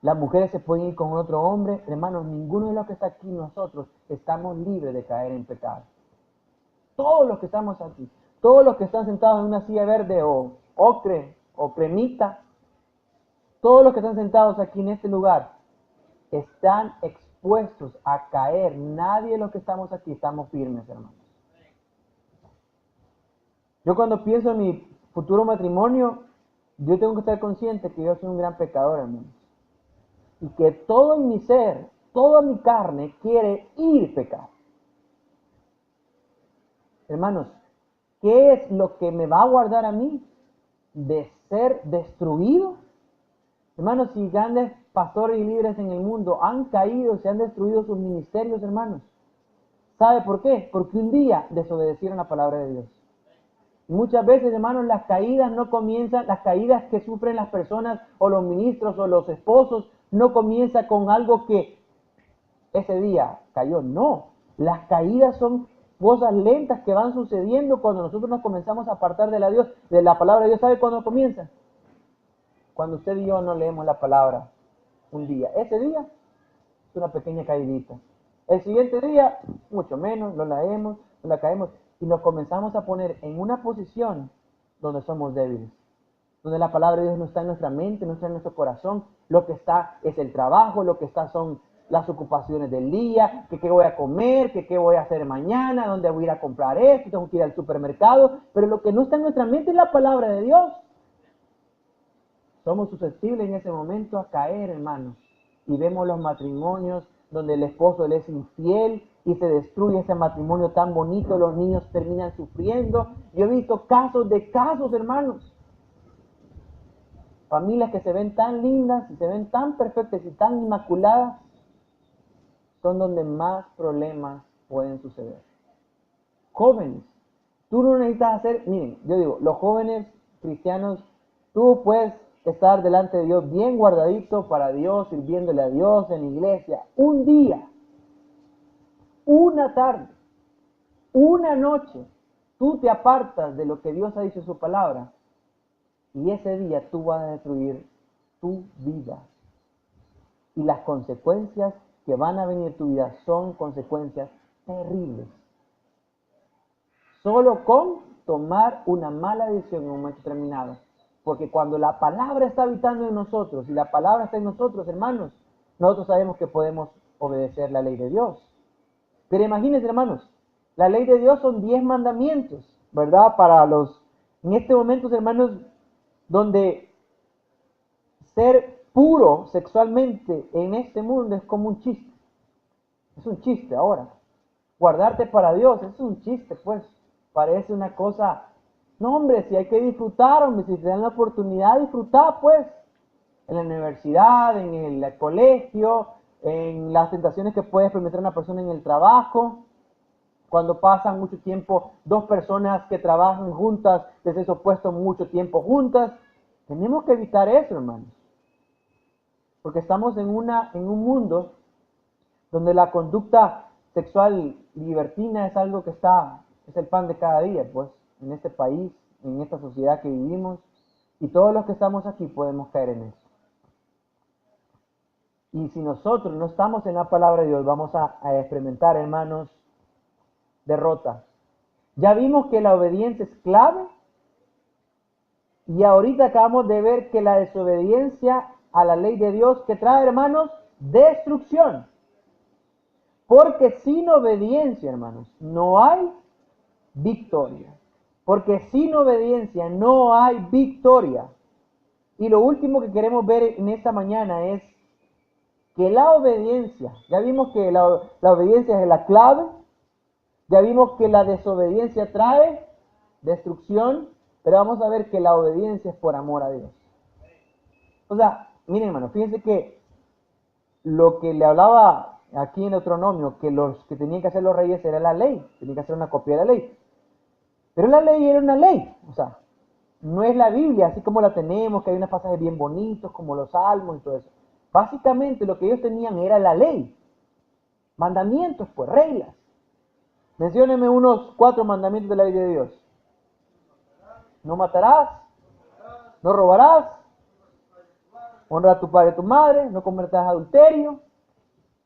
Las mujeres se pueden ir con otro hombre. Hermanos, ninguno de los que está aquí, nosotros, estamos libres de caer en pecado. Todos los que estamos aquí, todos los que están sentados en una silla verde o ocre o cremita, todos los que están sentados aquí en este lugar, están expuestos a caer. Nadie de los que estamos aquí estamos firmes, hermanos. Yo cuando pienso en mi futuro matrimonio, yo tengo que estar consciente que yo soy un gran pecador, hermanos. Y que todo en mi ser, toda mi carne quiere ir a pecar. Hermanos, ¿qué es lo que me va a guardar a mí de ser destruido? Hermanos, si grandes pastores y líderes en el mundo han caído, se han destruido sus ministerios, hermanos. ¿Sabe por qué? Porque un día desobedecieron la palabra de Dios. Muchas veces, hermanos, las caídas no comienzan, las caídas que sufren las personas o los ministros o los esposos no comienza con algo que ese día cayó. No, las caídas son cosas lentas que van sucediendo cuando nosotros nos comenzamos a apartar de la palabra de Dios. ¿Sabe cuándo comienza? Cuando usted y yo no leemos la palabra un día. Ese día es una pequeña caidita. El siguiente día, mucho menos, lo leemos, la caemos y nos comenzamos a poner en una posición donde somos débiles, donde la palabra de Dios no está en nuestra mente, no está en nuestro corazón. Lo que está es el trabajo, lo que está son las ocupaciones del día, que qué voy a comer, que qué voy a hacer mañana, dónde voy a ir a comprar esto, tengo que ir al supermercado. Pero lo que no está en nuestra mente es la palabra de Dios. Somos susceptibles en ese momento a caer, hermanos. Y vemos los matrimonios donde el esposo le es infiel y se destruye ese matrimonio tan bonito, los niños terminan sufriendo. Yo he visto casos de casos, hermanos. Familias que se ven tan lindas y se ven tan perfectas y tan inmaculadas, son donde más problemas pueden suceder. Jóvenes, tú no necesitas hacer, miren, yo digo, los jóvenes cristianos, tú puedes estar delante de Dios bien guardadito para Dios, sirviéndole a Dios en la iglesia, un día, una tarde, una noche, tú te apartas de lo que Dios ha dicho en su palabra y ese día tú vas a destruir tu vida. Y las consecuencias que van a venir en tu vida son consecuencias terribles. Solo con tomar una mala decisión en un momento determinado. Porque cuando la palabra está habitando en nosotros y la palabra está en nosotros, hermanos, nosotros sabemos que podemos obedecer la ley de Dios. Pero imagínense, hermanos, la ley de Dios son 10 mandamientos, ¿verdad? En este momento, hermanos, donde ser puro sexualmente en este mundo es como un chiste. Es un chiste ahora. Guardarte para Dios es un chiste, pues. Parece una cosa. No, hombre, si hay que disfrutar, hombre, si te dan la oportunidad de disfrutar, pues. En la universidad, en el colegio, en las tentaciones que puede experimentar una persona en el trabajo. Cuando pasan mucho tiempo, dos personas que trabajan juntas, de sexo opuesto, mucho tiempo juntas. Tenemos que evitar eso, hermanos. Porque estamos en un mundo donde la conducta sexual libertina es algo que es el pan de cada día, pues, en este país, en esta sociedad que vivimos, y todos los que estamos aquí podemos caer en eso. Y si nosotros no estamos en la palabra de Dios, vamos a experimentar, hermanos, derrota. Ya vimos que la obediencia es clave, y ahorita acabamos de ver que la desobediencia a la ley de Dios, que trae, hermanos, destrucción. Porque sin obediencia, hermanos, no hay victoria. Porque sin obediencia no hay victoria. Y lo último que queremos ver en esta mañana es que la obediencia, ya vimos que la obediencia es la clave, ya vimos que la desobediencia trae destrucción, pero vamos a ver que la obediencia es por amor a Dios. O sea, miren, hermano, fíjense que lo que le hablaba aquí en Deuteronomio, que los que tenían que hacer los reyes era la ley, tenían que hacer una copia de la ley. Pero la ley era una ley, o sea, no es la Biblia, así como la tenemos, que hay unos pasajes bien bonitos, como los salmos y todo eso. Básicamente lo que ellos tenían era la ley, mandamientos, pues reglas. Menciónenme unos 4 mandamientos de la ley de Dios. No matarás, no robarás, honra a tu padre y a tu madre, no cometerás adulterio,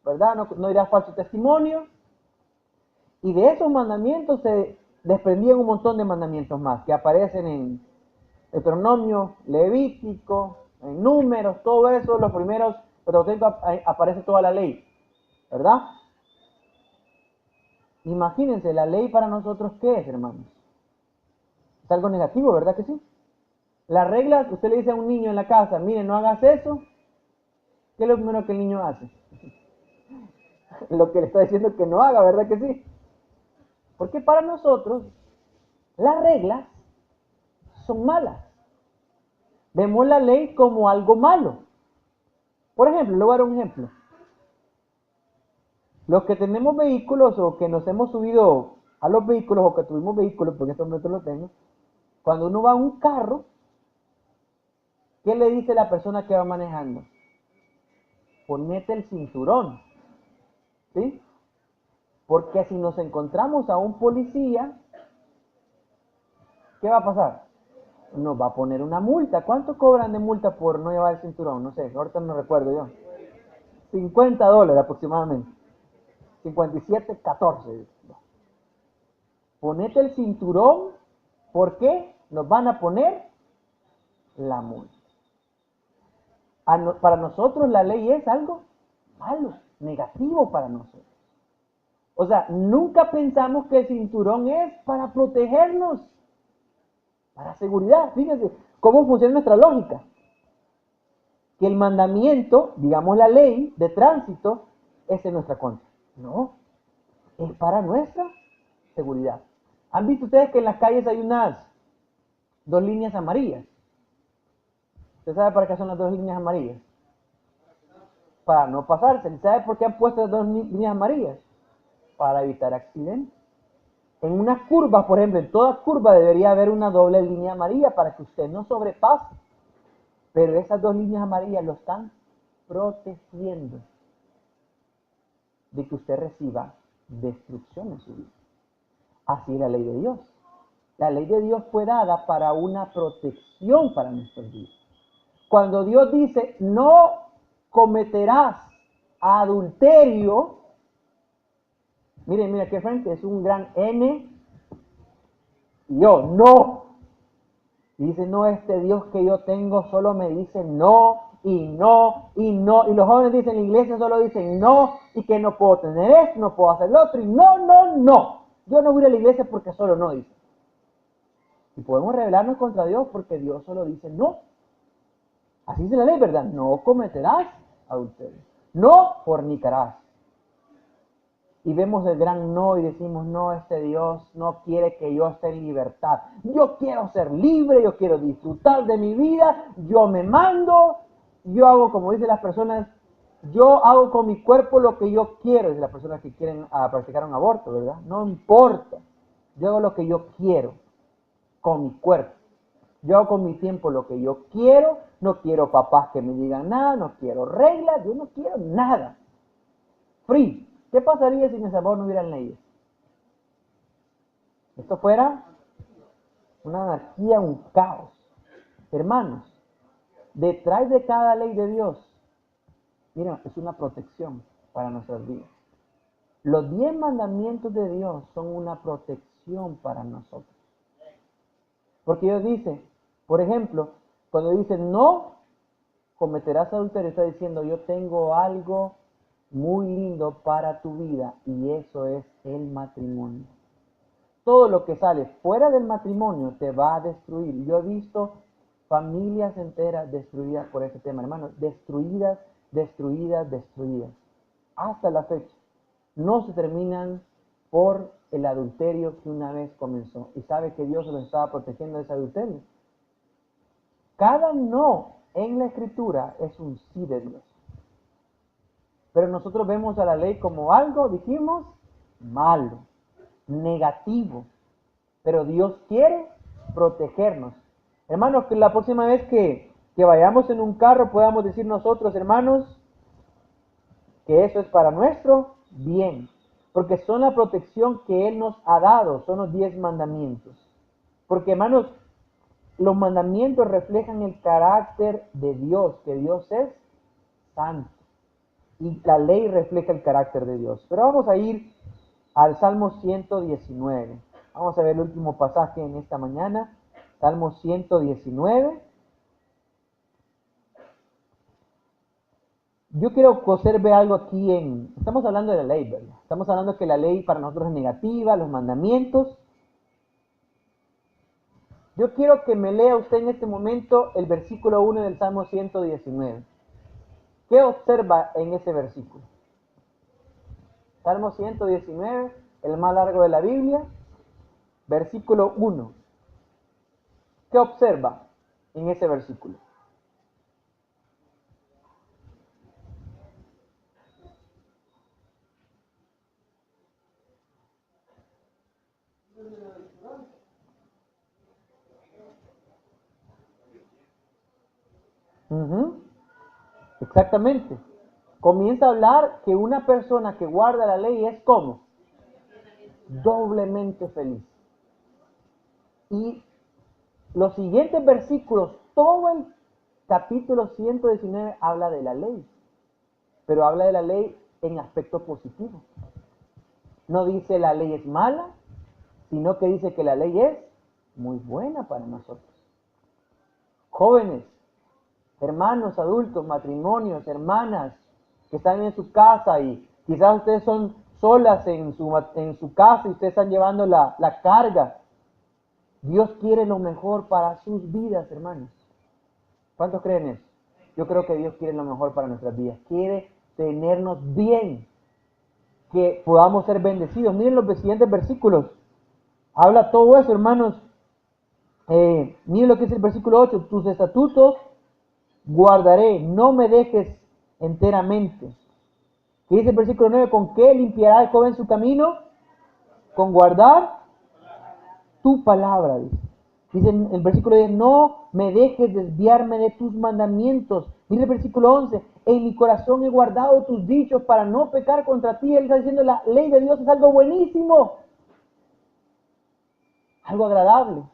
¿verdad? No dirás falso testimonio. Y de esos mandamientos se desprendían un montón de mandamientos más que aparecen en Deuteronomio, Levítico, en Números, todo eso, los primeros, pero aparece toda la ley, ¿verdad? Imagínense, la ley para nosotros, ¿qué es, hermanos? Es algo negativo, ¿verdad que sí? Las reglas, usted le dice a un niño en la casa, mire, no hagas eso, ¿qué es lo primero que el niño hace? Lo que le está diciendo que no haga, ¿verdad que sí? Porque para nosotros, las reglas son malas. Vemos la ley como algo malo. Por ejemplo, le voy a dar un ejemplo. Los que tenemos vehículos o que nos hemos subido a los vehículos o que tuvimos vehículos, porque en este momento lo tengo, cuando uno va a un carro, ¿qué le dice la persona que va manejando? Ponete el cinturón, ¿sí? Porque si nos encontramos a un policía, ¿qué va a pasar? Nos va a poner una multa. ¿Cuánto cobran de multa por no llevar el cinturón? No sé, ahorita no recuerdo yo. $50 aproximadamente. 57.14. Ponete el cinturón, ¿por qué? Nos van a poner la multa. Para nosotros la ley es algo malo, negativo para nosotros. O sea, nunca pensamos que el cinturón es para protegernos, para seguridad. Fíjense cómo funciona nuestra lógica. Que el mandamiento, digamos la ley de tránsito, es en nuestra contra. No, es para nuestra seguridad. ¿Han visto ustedes que en las calles hay unas 2 líneas amarillas? ¿Usted sabe para qué son las 2 líneas amarillas? Para no pasarse. ¿Sabe por qué han puesto las 2 líneas amarillas? Para evitar accidentes. En una curva, por ejemplo, en toda curva debería haber una doble línea amarilla para que usted no sobrepase. Pero esas 2 líneas amarillas lo están protegiendo de que usted reciba destrucción en su vida. Así es la ley de Dios. La ley de Dios fue dada para una protección para nuestros días. Cuando Dios dice, no cometerás adulterio, Miren, mira aquí al frente, es un gran N. Y yo, no. Y dice, no, este Dios que yo tengo solo me dice no, y no, y no. Y los jóvenes dicen, en la iglesia solo dicen no, y que no puedo tener esto, no puedo hacer lo otro, y no, no, no. Yo no voy a la iglesia porque solo no dice. Y podemos rebelarnos contra Dios porque Dios solo dice no. Así dice la ley, ¿verdad? No cometerás adulterio. No fornicarás. Y vemos el gran no y decimos, no, este Dios no quiere que yo esté en libertad. Yo quiero ser libre, yo quiero disfrutar de mi vida, yo me mando, yo hago, como dicen las personas, yo hago con mi cuerpo lo que yo quiero. Dicen las personas que quieren practicar un aborto, ¿verdad? No importa. Yo hago lo que yo quiero con mi cuerpo. Yo hago con mi tiempo lo que yo quiero. No quiero papás que me digan nada, no quiero reglas, yo no quiero nada. Free. ¿Qué pasaría si en El Salvador no hubieran leyes? Esto fuera una anarquía, un caos. Hermanos, detrás de cada ley de Dios, miren, es una protección para nuestras vidas. Los 10 mandamientos de Dios son una protección para nosotros. Porque Dios dice, por ejemplo, cuando dice no cometerás adulterio, está diciendo yo tengo algo muy lindo para tu vida y eso es el matrimonio. Todo lo que sale fuera del matrimonio te va a destruir. Yo he visto familias enteras destruidas por ese tema, hermanos, destruidas, destruidas, destruidas. Hasta la fecha. No se terminan por el adulterio que una vez comenzó. Y sabe que Dios los estaba protegiendo de ese adulterio. Cada no en la escritura es un sí de Dios. Pero nosotros vemos a la ley como algo, dijimos, malo, negativo. Pero Dios quiere protegernos. Hermanos, que la próxima vez que vayamos en un carro podamos decir nosotros, hermanos, que eso es para nuestro bien. Porque son la protección que Él nos ha dado, son los 10 mandamientos. Porque, hermanos, los mandamientos reflejan el carácter de Dios, que Dios es santo. Y la ley refleja el carácter de Dios. Pero vamos a ir al Salmo 119. Vamos a ver el último pasaje en esta mañana. Salmo 119. Yo quiero que observe algo aquí estamos hablando de la ley, ¿verdad? Estamos hablando que la ley para nosotros es negativa, los mandamientos. Yo quiero que me lea usted en este momento el versículo 1 del Salmo 119. ¿Qué observa en ese versículo? Salmo 119, el más largo de la Biblia, versículo 1. ¿Qué observa en ese versículo? Exactamente. Comienza a hablar que una persona que guarda la ley es como doblemente feliz. Y los siguientes versículos, todo el capítulo 119 habla de la ley, pero habla de la ley en aspecto positivo. No dice la ley es mala, sino que dice que la ley es muy buena para nosotros. Jóvenes, hermanos, adultos, matrimonios, hermanas que están en su casa y quizás ustedes son solas en su casa y ustedes están llevando la carga. Dios quiere lo mejor para sus vidas, hermanos. ¿Cuántos creen eso? Yo creo que Dios quiere lo mejor para nuestras vidas. Quiere tenernos bien, que podamos ser bendecidos. Miren los siguientes versículos. Habla todo eso, hermanos. Miren lo que dice el versículo 8. Tus estatutos guardaré, no me dejes enteramente. ¿Qué dice el versículo 9? ¿Con qué limpiará el joven su camino? Con guardar tu palabra, dice. Dice en el versículo 10, no me dejes desviarme de tus mandamientos. Dice el versículo 11, en mi corazón he guardado tus dichos para no pecar contra ti. Él está diciendo, la ley de Dios es algo buenísimo, algo agradable.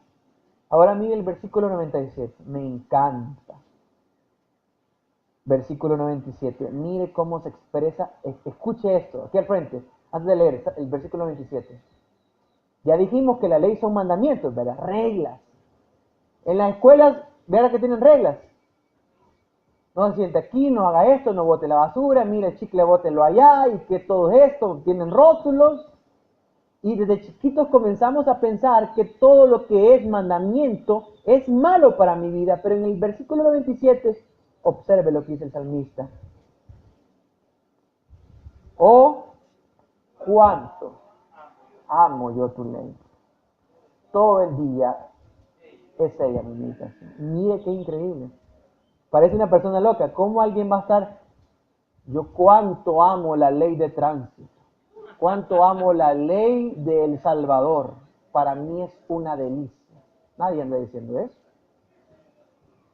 Ahora mire el versículo 97, me encanta. Versículo 97, mire cómo se expresa, escuche esto, aquí al frente. Antes de leer el versículo 27. Ya dijimos que la ley son mandamientos, ¿verdad? Reglas. En las escuelas, vean que tienen reglas. No se siente aquí, no haga esto, no bote la basura, mire el chicle, bótelo allá, y que todo esto tienen rótulos. Y desde chiquitos comenzamos a pensar que todo lo que es mandamiento es malo para mi vida. Pero en el versículo 27, observe lo que dice el salmista. Oh, cuánto amo yo tu ley. Todo el día es ella mi meditación. Mire qué increíble. Parece una persona loca. ¿Cómo alguien va a estar? Yo cuánto amo la ley de tránsito. Cuánto amo la ley del Salvador. Para mí es una delicia. Nadie anda diciendo eso.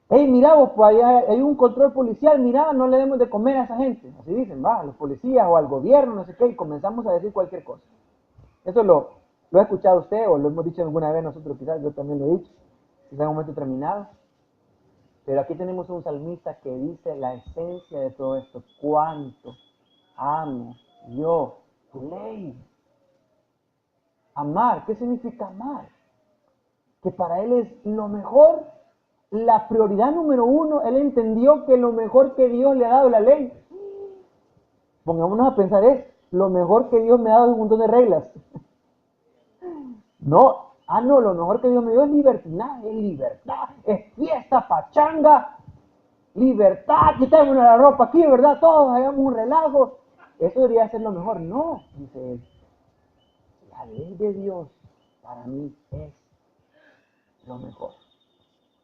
Hey, mira vos, pues allá hay un control policial, mira, no le demos de comer a esa gente. Así dicen, va, a los policías o al gobierno, no sé qué, y comenzamos a decir cualquier cosa. Eso lo ha escuchado usted o lo hemos dicho alguna vez nosotros, quizás yo también lo he dicho, quizás en un momento terminado. Pero aquí tenemos un salmista que dice la esencia de todo esto. Cuánto amo yo tu ley. Amar, ¿qué significa amar? Que para él es lo mejor, la prioridad número uno. Él entendió que lo mejor que Dios le ha dado la ley. Pongámonos a pensar lo mejor que Dios me ha dado es un montón de reglas. No, lo mejor que Dios me dio es libertad, es fiesta, pachanga, libertad, quitémonos la ropa aquí, ¿verdad? Todos hagamos un relajo. Eso debería ser lo mejor. No, dice él. La ley de Dios para mí es lo mejor.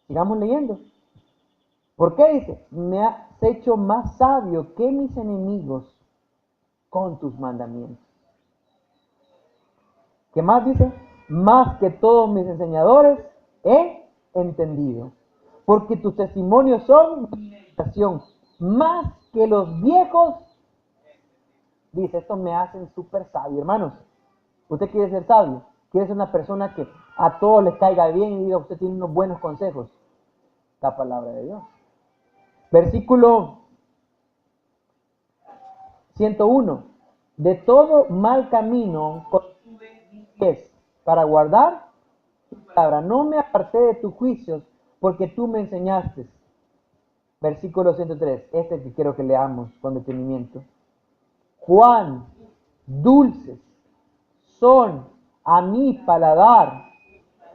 Sigamos leyendo. ¿Por qué dice? Me has hecho más sabio que mis enemigos con tus mandamientos. ¿Qué más dice? Más que todos mis enseñadores he entendido. Porque tus testimonios son mi meditación. Más que los viejos, dice, esto me hacen súper sabio. Hermanos, usted quiere ser sabio, quiere ser una persona que a todos les caiga bien y diga, usted tiene unos buenos consejos. La palabra de Dios. Versículo 101. De todo mal camino es para guardar tu palabra. No me aparté de tus juicios porque tú me enseñaste. Versículo 103. Este es el que quiero que leamos con detenimiento. Cuán dulces son a mi paladar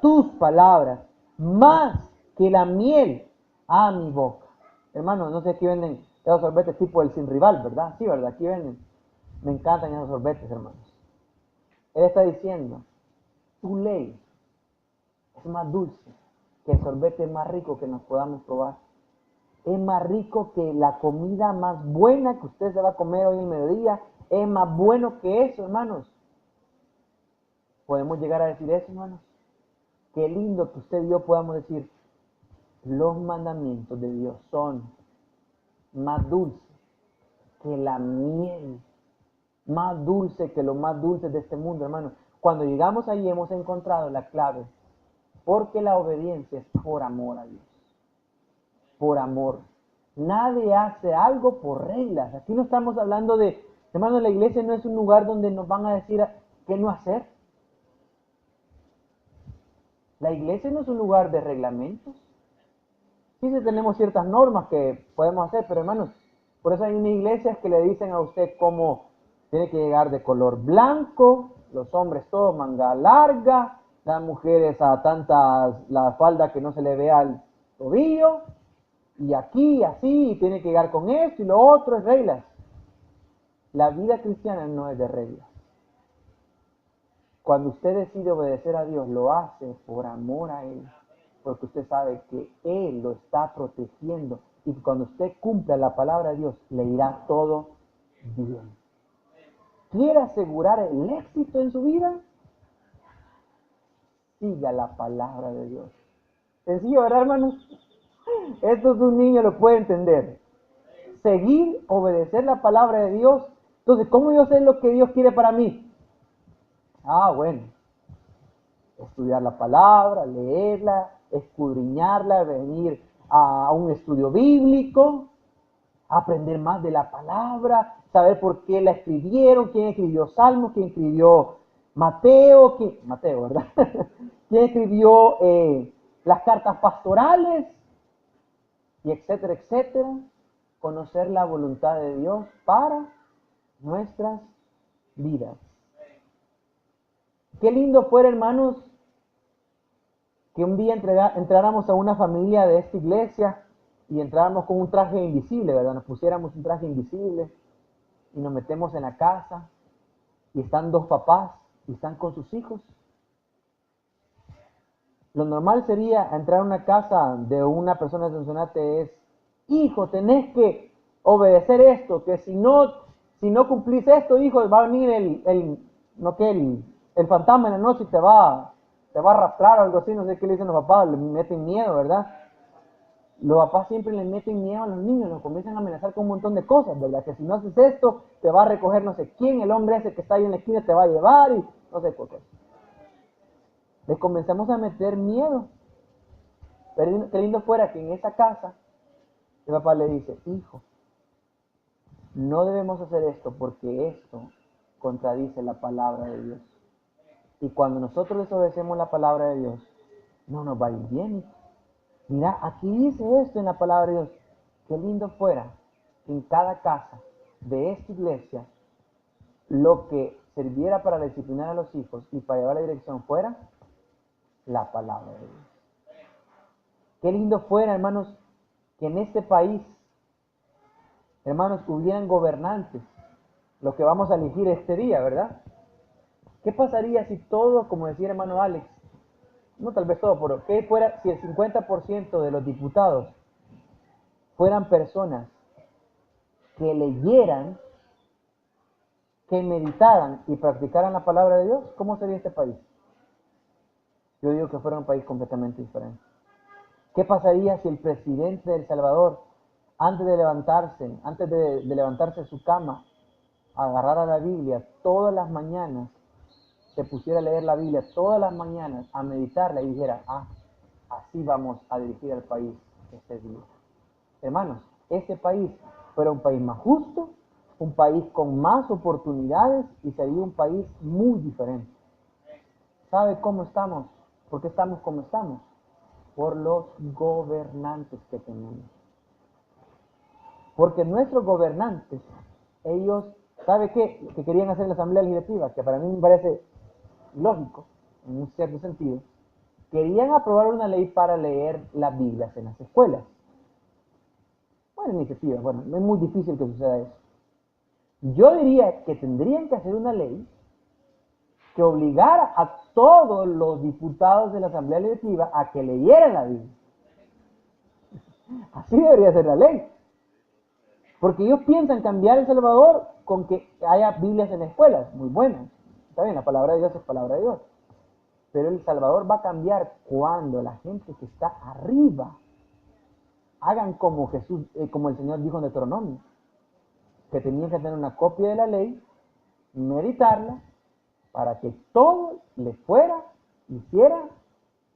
tus palabras, más que la miel a mi boca. Hermanos, no sé, aquí venden esos sorbetes tipo el sin rival, ¿verdad? Sí, ¿verdad? Aquí venden. Me encantan esos sorbetes, hermanos. Él está diciendo, tu ley es más dulce que el sorbete más rico que nos podamos probar. Es más rico que la comida más buena que usted se va a comer hoy en mediodía. Es más bueno que eso, hermanos. ¿Podemos llegar a decir eso, hermanos? Qué lindo que usted y yo podamos decir, los mandamientos de Dios son más dulces que la miel, más dulce que lo más dulce de este mundo, hermanos. Cuando llegamos ahí hemos encontrado la clave, porque la obediencia es por amor a Dios, por amor. Nadie hace algo por reglas. Aquí no estamos hablando de, hermanos, la iglesia no es un lugar donde nos van a decir qué no hacer. La iglesia no es un lugar de reglamentos. Sí, tenemos ciertas normas que podemos hacer, pero hermanos, por eso hay unas iglesias que le dicen a usted cómo tiene que llegar de color blanco, los hombres todos manga larga, las mujeres a tantas, la falda que no se le vea el tobillo, y aquí, así, y tiene que llegar con esto y lo otro, es reglas. La vida cristiana no es de reglas. Cuando usted decide obedecer a Dios, lo hace por amor a Él, porque usted sabe que Él lo está protegiendo y que cuando usted cumpla la palabra de Dios, le irá todo bien. ¿Quiere asegurar el éxito en su vida? Siga la palabra de Dios. Sencillo, ¿verdad, hermanos? Esto es un niño, lo puede entender. Seguir, obedecer la palabra de Dios. Entonces, ¿cómo yo sé lo que Dios quiere para mí? Bueno, estudiar la palabra, leerla, escudriñarla, venir a un estudio bíblico, aprender más de la palabra, saber por qué la escribieron, quién escribió Salmos, quién escribió Mateo, ¿verdad? quién escribió las cartas pastorales, y etcétera, etcétera. Conocer la voluntad de Dios para nuestras vidas. Qué lindo fuera, hermanos, que un día entráramos a una familia de esta iglesia y entráramos con un traje invisible, ¿verdad? Nos pusiéramos un traje invisible y nos metemos en la casa y están dos papás y están con sus hijos. Lo normal sería entrar a una casa de una persona de Sonsonate es: hijo, tenés que obedecer esto, que si no cumplís esto, hijo, va a venir el fantasma en la noche y te va a arrastrar o algo así, no sé qué le dicen los papás, le meten miedo, ¿verdad? Los papás siempre le meten miedo a los niños, los comienzan a amenazar con un montón de cosas, ¿verdad? Que si no haces esto, te va a recoger no sé quién, el hombre ese que está ahí en la esquina te va a llevar y no sé qué cosa. Les comenzamos a meter miedo. Pero qué lindo fuera que en esa casa el papá le dice: hijo, no debemos hacer esto porque esto contradice la palabra de Dios. Y cuando nosotros desobedecemos la palabra de Dios, no nos va a ir bien. Mira, aquí dice esto en la palabra de Dios. Qué lindo fuera que en cada casa de esta iglesia lo que sirviera para disciplinar a los hijos y para llevar la dirección fuera la palabra de Dios. Qué lindo fuera, hermanos, que en este país, hermanos, hubieran gobernantes, lo que vamos a elegir este día, ¿verdad? ¿Qué pasaría si todo, como decía el hermano Alex, no tal vez todo, pero ¿qué fuera si el 50% de los diputados fueran personas que leyeran, que meditaran y practicaran la palabra de Dios? ¿Cómo sería este país? Yo digo que fuera un país completamente diferente. ¿Qué pasaría si el presidente de El Salvador, antes de levantarse de su cama, agarrara la Biblia todas las mañanas, se pusiera a leer la Biblia todas las mañanas, a meditarla y dijera: así vamos a dirigir al país este día? Hermanos, este país fuera un país más justo, un país con más oportunidades y sería un país muy diferente. ¿Sabe cómo estamos? ¿Por qué estamos como estamos? Por los gobernantes que tenemos. Porque nuestros gobernantes, ellos, ¿sabe qué? Que querían hacer la Asamblea Legislativa, que para mí me parece lógico, en un cierto sentido. Querían aprobar una ley para leer las Biblias en las escuelas. Buena iniciativa, bueno, es muy difícil que suceda eso. Yo diría que tendrían que hacer una ley que obligara a todos los diputados de la Asamblea Legislativa a que leyeran la Biblia. Así debería ser la ley. Porque ellos piensan cambiar El Salvador con que haya Biblias en escuelas, muy buenas. Está bien, la palabra de Dios es palabra de Dios. Pero El Salvador va a cambiar cuando la gente que está arriba hagan como Jesús, como el Señor dijo en Deuteronomio, que tenían que tener una copia de la ley, meditarla, para que todo le hiciera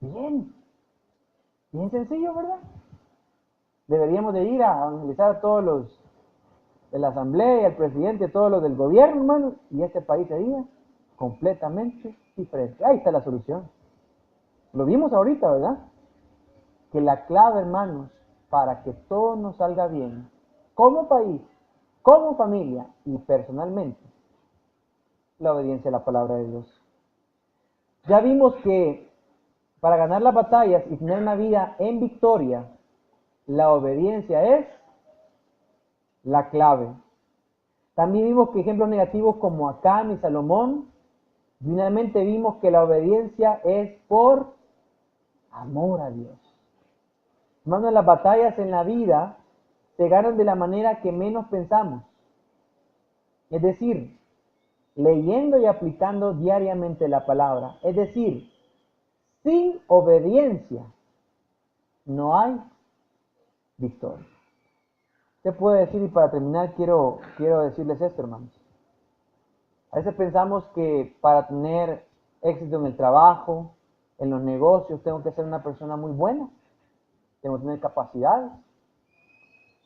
bien. Bien sencillo, ¿verdad? Deberíamos de ir a evangelizar a todos los de la asamblea, al presidente, a todos los del gobierno, hermanos, y este país sería completamente diferente. Ahí está la solución. Lo vimos ahorita, ¿verdad? Que la clave, hermanos, para que todo nos salga bien, como país, como familia y personalmente, la obediencia a la palabra de Dios. Ya vimos que para ganar las batallas y tener una vida en victoria, la obediencia es la clave. También vimos que ejemplos negativos como Acán y Salomón, finalmente vimos que la obediencia es por amor a Dios. Hermanos, las batallas en la vida se ganan de la manera que menos pensamos. Es decir, leyendo y aplicando diariamente la palabra. Es decir, sin obediencia no hay victoria. Usted puede decir, y para terminar quiero decirles esto, hermanos. A veces pensamos que para tener éxito en el trabajo, en los negocios, tengo que ser una persona muy buena, tengo que tener capacidades.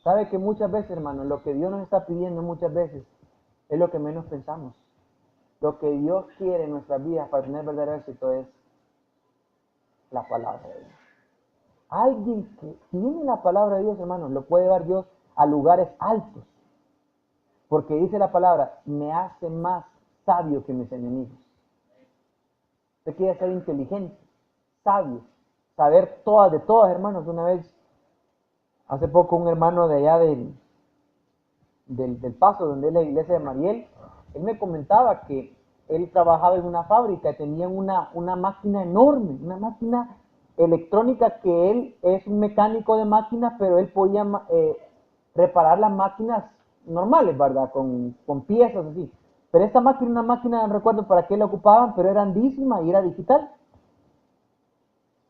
Sabe que muchas veces, hermanos, lo que Dios nos está pidiendo muchas veces es lo que menos pensamos. Lo que Dios quiere en nuestras vidas para tener verdadero éxito es la palabra de Dios. Alguien que tiene la palabra de Dios, hermanos, lo puede llevar Dios a lugares altos. Porque dice la palabra, me hace más sabio que mis enemigos. Usted quiere ser inteligente, sabio, saber todas de todas, hermanos. Una vez, hace poco, un hermano de allá del Paso, donde es la iglesia de Mariel, él me comentaba que él trabajaba en una fábrica y tenían una máquina enorme, una máquina electrónica, que él es un mecánico de máquinas, pero él podía reparar las máquinas normales, ¿verdad? Con piezas así. Pero esta máquina, una máquina, no recuerdo para qué la ocupaban, pero era grandísima y era digital.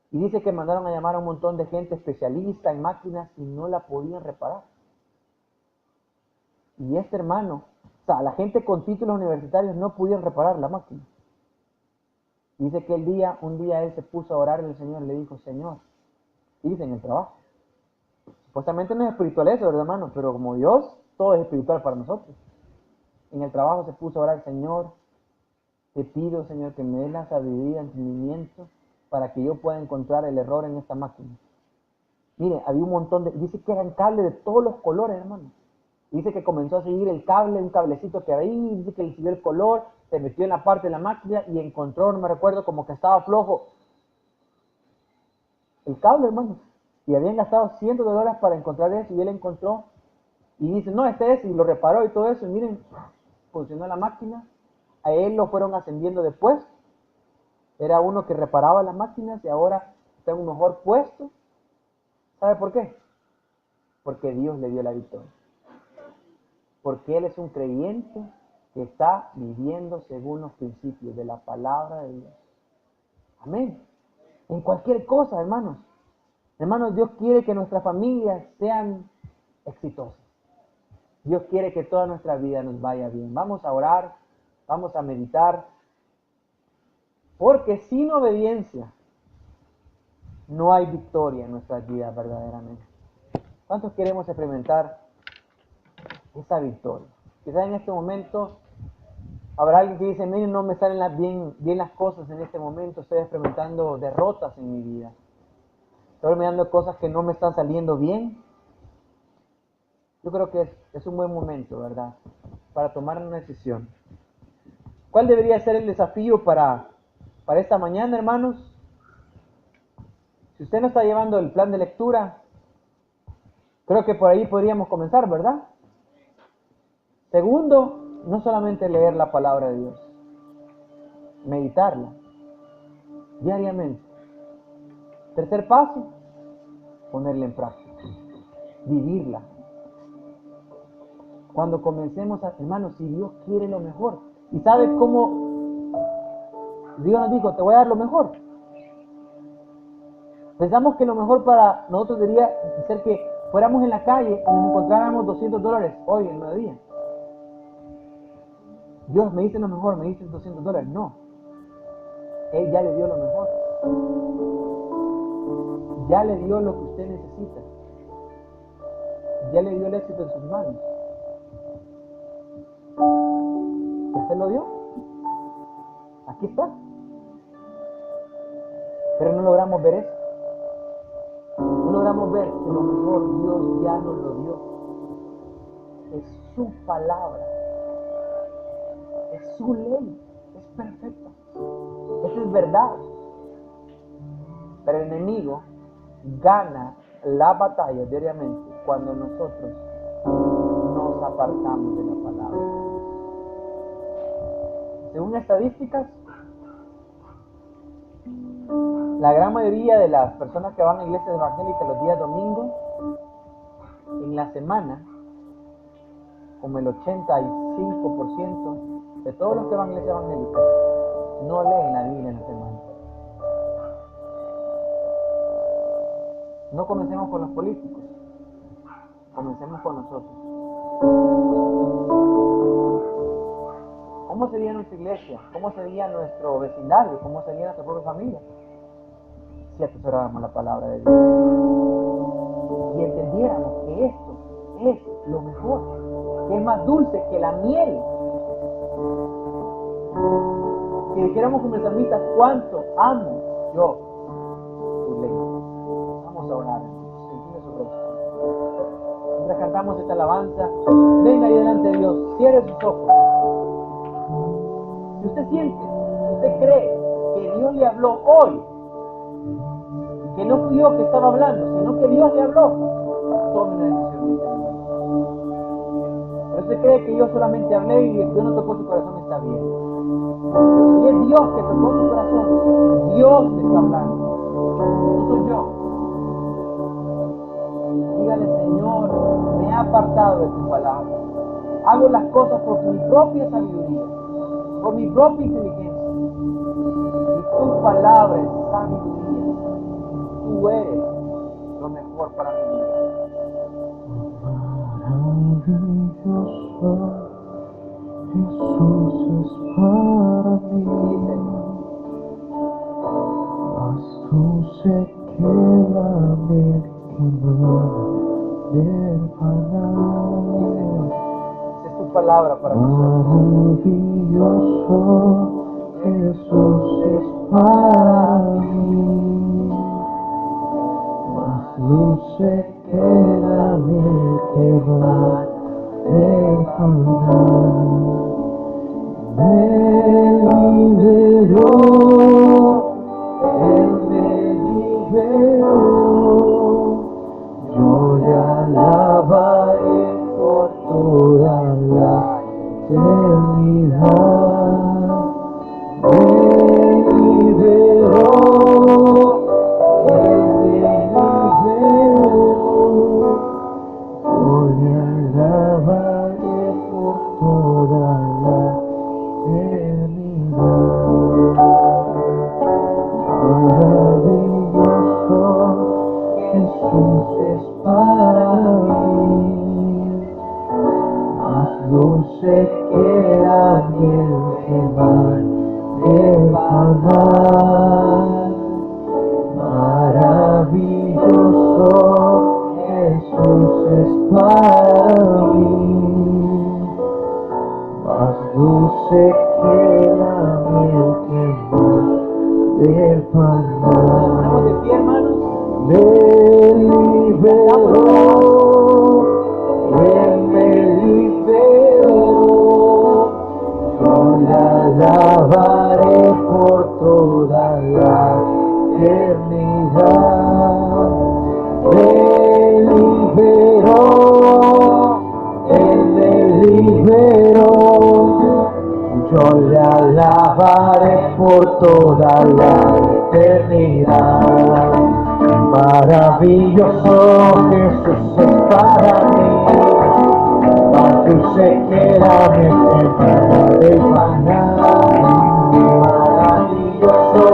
Y dice que mandaron a llamar a un montón de gente especialista en máquinas y no la podían reparar. Y este hermano, o sea, la gente con títulos universitarios no pudieron reparar la máquina. Dice que un día él se puso a orar al Señor y le dijo, Señor, y dice en el trabajo. Supuestamente no es espiritual eso, ¿verdad, hermano? Pero como Dios, todo es espiritual para nosotros. En el trabajo se puso a orar, Señor, te pido, Señor, que me des la sabiduría, entendimiento, para que yo pueda encontrar el error en esta máquina. Mire, había un montón dice que eran cables de todos los colores, hermano. Dice que comenzó a seguir el cable, un cablecito que había ahí, dice que le siguió el color, se metió en la parte de la máquina y encontró, no me recuerdo, como que estaba flojo el cable, hermano. Y habían gastado cientos de dólares para encontrar eso y él encontró. Y dice, no, este es, y lo reparó y todo eso. Y miren, funcionó la máquina. A él lo fueron ascendiendo después. Era uno que reparaba las máquinas y ahora está en un mejor puesto. ¿Sabe por qué? Porque Dios le dio la victoria. Porque él es un creyente que está viviendo según los principios de la palabra de Dios. Amén. En cualquier cosa, hermanos. Hermanos, Dios quiere que nuestras familias sean exitosas. Dios quiere que toda nuestra vida nos vaya bien. Vamos a orar, vamos a meditar. Porque sin obediencia no hay victoria en nuestras vidas verdaderamente. ¿Cuántos queremos experimentar esa victoria? Quizás en este momento habrá alguien que dice, miren, no me salen bien las cosas en este momento, estoy experimentando derrotas en mi vida. Estoy experimentando cosas que no me están saliendo bien. Yo creo que es un buen momento, ¿verdad?, para tomar una decisión. ¿Cuál debería ser el desafío para esta mañana, hermanos? Si usted no está llevando el plan de lectura, creo que por ahí podríamos comenzar, ¿verdad? Segundo, no solamente leer la palabra de Dios, meditarla diariamente. Tercer paso, ponerla en práctica, vivirla. Cuando comencemos hermanos, si Dios quiere lo mejor, y sabe cómo Dios nos dijo, te voy a dar lo mejor. Pensamos que lo mejor para nosotros debería ser que fuéramos en la calle y nos encontráramos $200 hoy en mediodía. Dios me dice lo mejor, me dice $200. No. Él ya le dio lo mejor. Ya le dio lo que usted necesita. Ya le dio el éxito en sus manos. ¿Ya se lo dio? Aquí está. Pero no logramos ver eso. No logramos ver que lo mejor Dios ya nos lo dio. Es su palabra. Es su ley. Es perfecta. Eso es verdad. Pero el enemigo gana la batalla diariamente cuando nosotros nos apartamos de la palabra. Según estadísticas, la gran mayoría de las personas que van a iglesias evangélicas los días domingos, en la semana, como el 85% de todos los que van a iglesias evangélicas, no leen la Biblia en la semana. No comencemos con los políticos, comencemos con nosotros. ¿Cómo sería nuestra iglesia? ¿Cómo sería nuestro vecindario? ¿Cómo sería nuestra propia familia? Si atesoráramos la palabra de Dios y entendiéramos que esto es lo mejor, que es más dulce que la miel. Que dijéramos como el salmista, cuánto amo yo tu ley. Vamos a orar, incline su rostro. Mientras cantamos esta alabanza, venga ahí delante de Dios, cierre sus ojos. Si usted siente, si usted cree que Dios le habló hoy, que no fui yo que estaba hablando, sino que Dios le habló, tome una decisión. Pero usted cree que yo solamente hablé y Dios no tocó su corazón, está bien. Pero si es Dios que tocó su corazón, Dios le está hablando, no soy yo. Dígale, Señor, me he apartado de tu palabra. Hago las cosas por mi propia sabiduría, por mi propia inteligencia. Y tu palabra es sabiduría. Tú eres lo mejor para mi vida. Maravilloso Jesús es para mí, más dulce que la miel que emana del panal. Esa es tu palabra para nosotros. Maravilloso Jesús es para mí, más dulce que la miel que emana del panal. Me liberó, Él me liberó, yo le alabaré por toda la eternidad. Me liberó, Él me liberó, yo le alabaré por toda la eternidad. Maravilloso Jesús es para mí, más dulce que la miel que emana del panal. Maravilloso Jesús es para mí, más dulce que la miel que emana del panal. Estamos de pie, hermanos. Me liberó, Él me liberó, yo le alabaré por toda la eternidad. Me liberó, Él me liberó, yo le alabaré por toda la eternidad. Maravilloso Jesús es para mí, más dulce que la miel que emana del panal. Maravilloso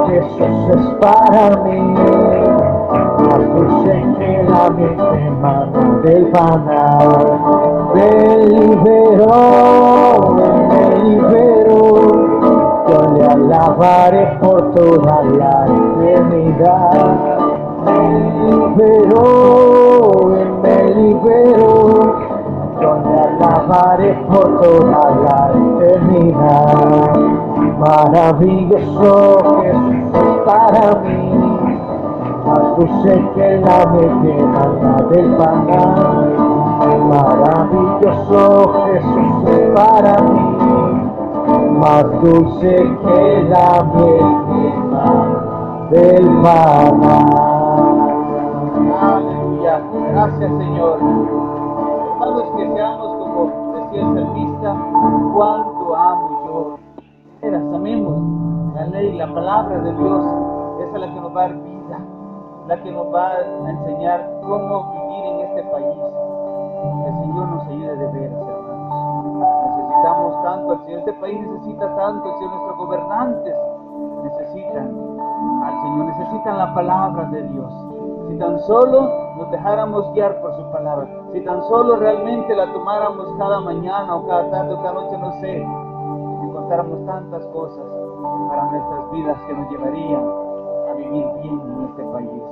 Jesús es para mí, más dulce que la miel que emana del panal. Me liberó, me liberó, yo le alabaré por toda la eternidad. Me liberó, Él me liberó, yo le alabaré por toda la eternidad. Maravilloso Jesús es para mí, más dulce que la miel que emana del panal. Maravilloso Jesús es para mí, más dulce que la miel que emana del panal. Aleluya. Gracias, Señor. Hermanos, que seamos como decía el salmista, cuánto amo yo. Amemos la ley, la palabra de Dios. Esa es la que nos va a dar vida, la que nos va a enseñar cómo vivir en este país. Que el Señor nos ayude de veras, hermanos. Necesitamos tanto al Señor. Este país necesita tanto al Señor. Nuestros gobernantes necesitan al Señor, necesitan la palabra de Dios. Si tan solo nos dejáramos guiar por su palabra, si tan solo realmente la tomáramos cada mañana o cada tarde o cada noche, no sé, encontráramos tantas cosas para nuestras vidas que nos llevarían a vivir bien en este país.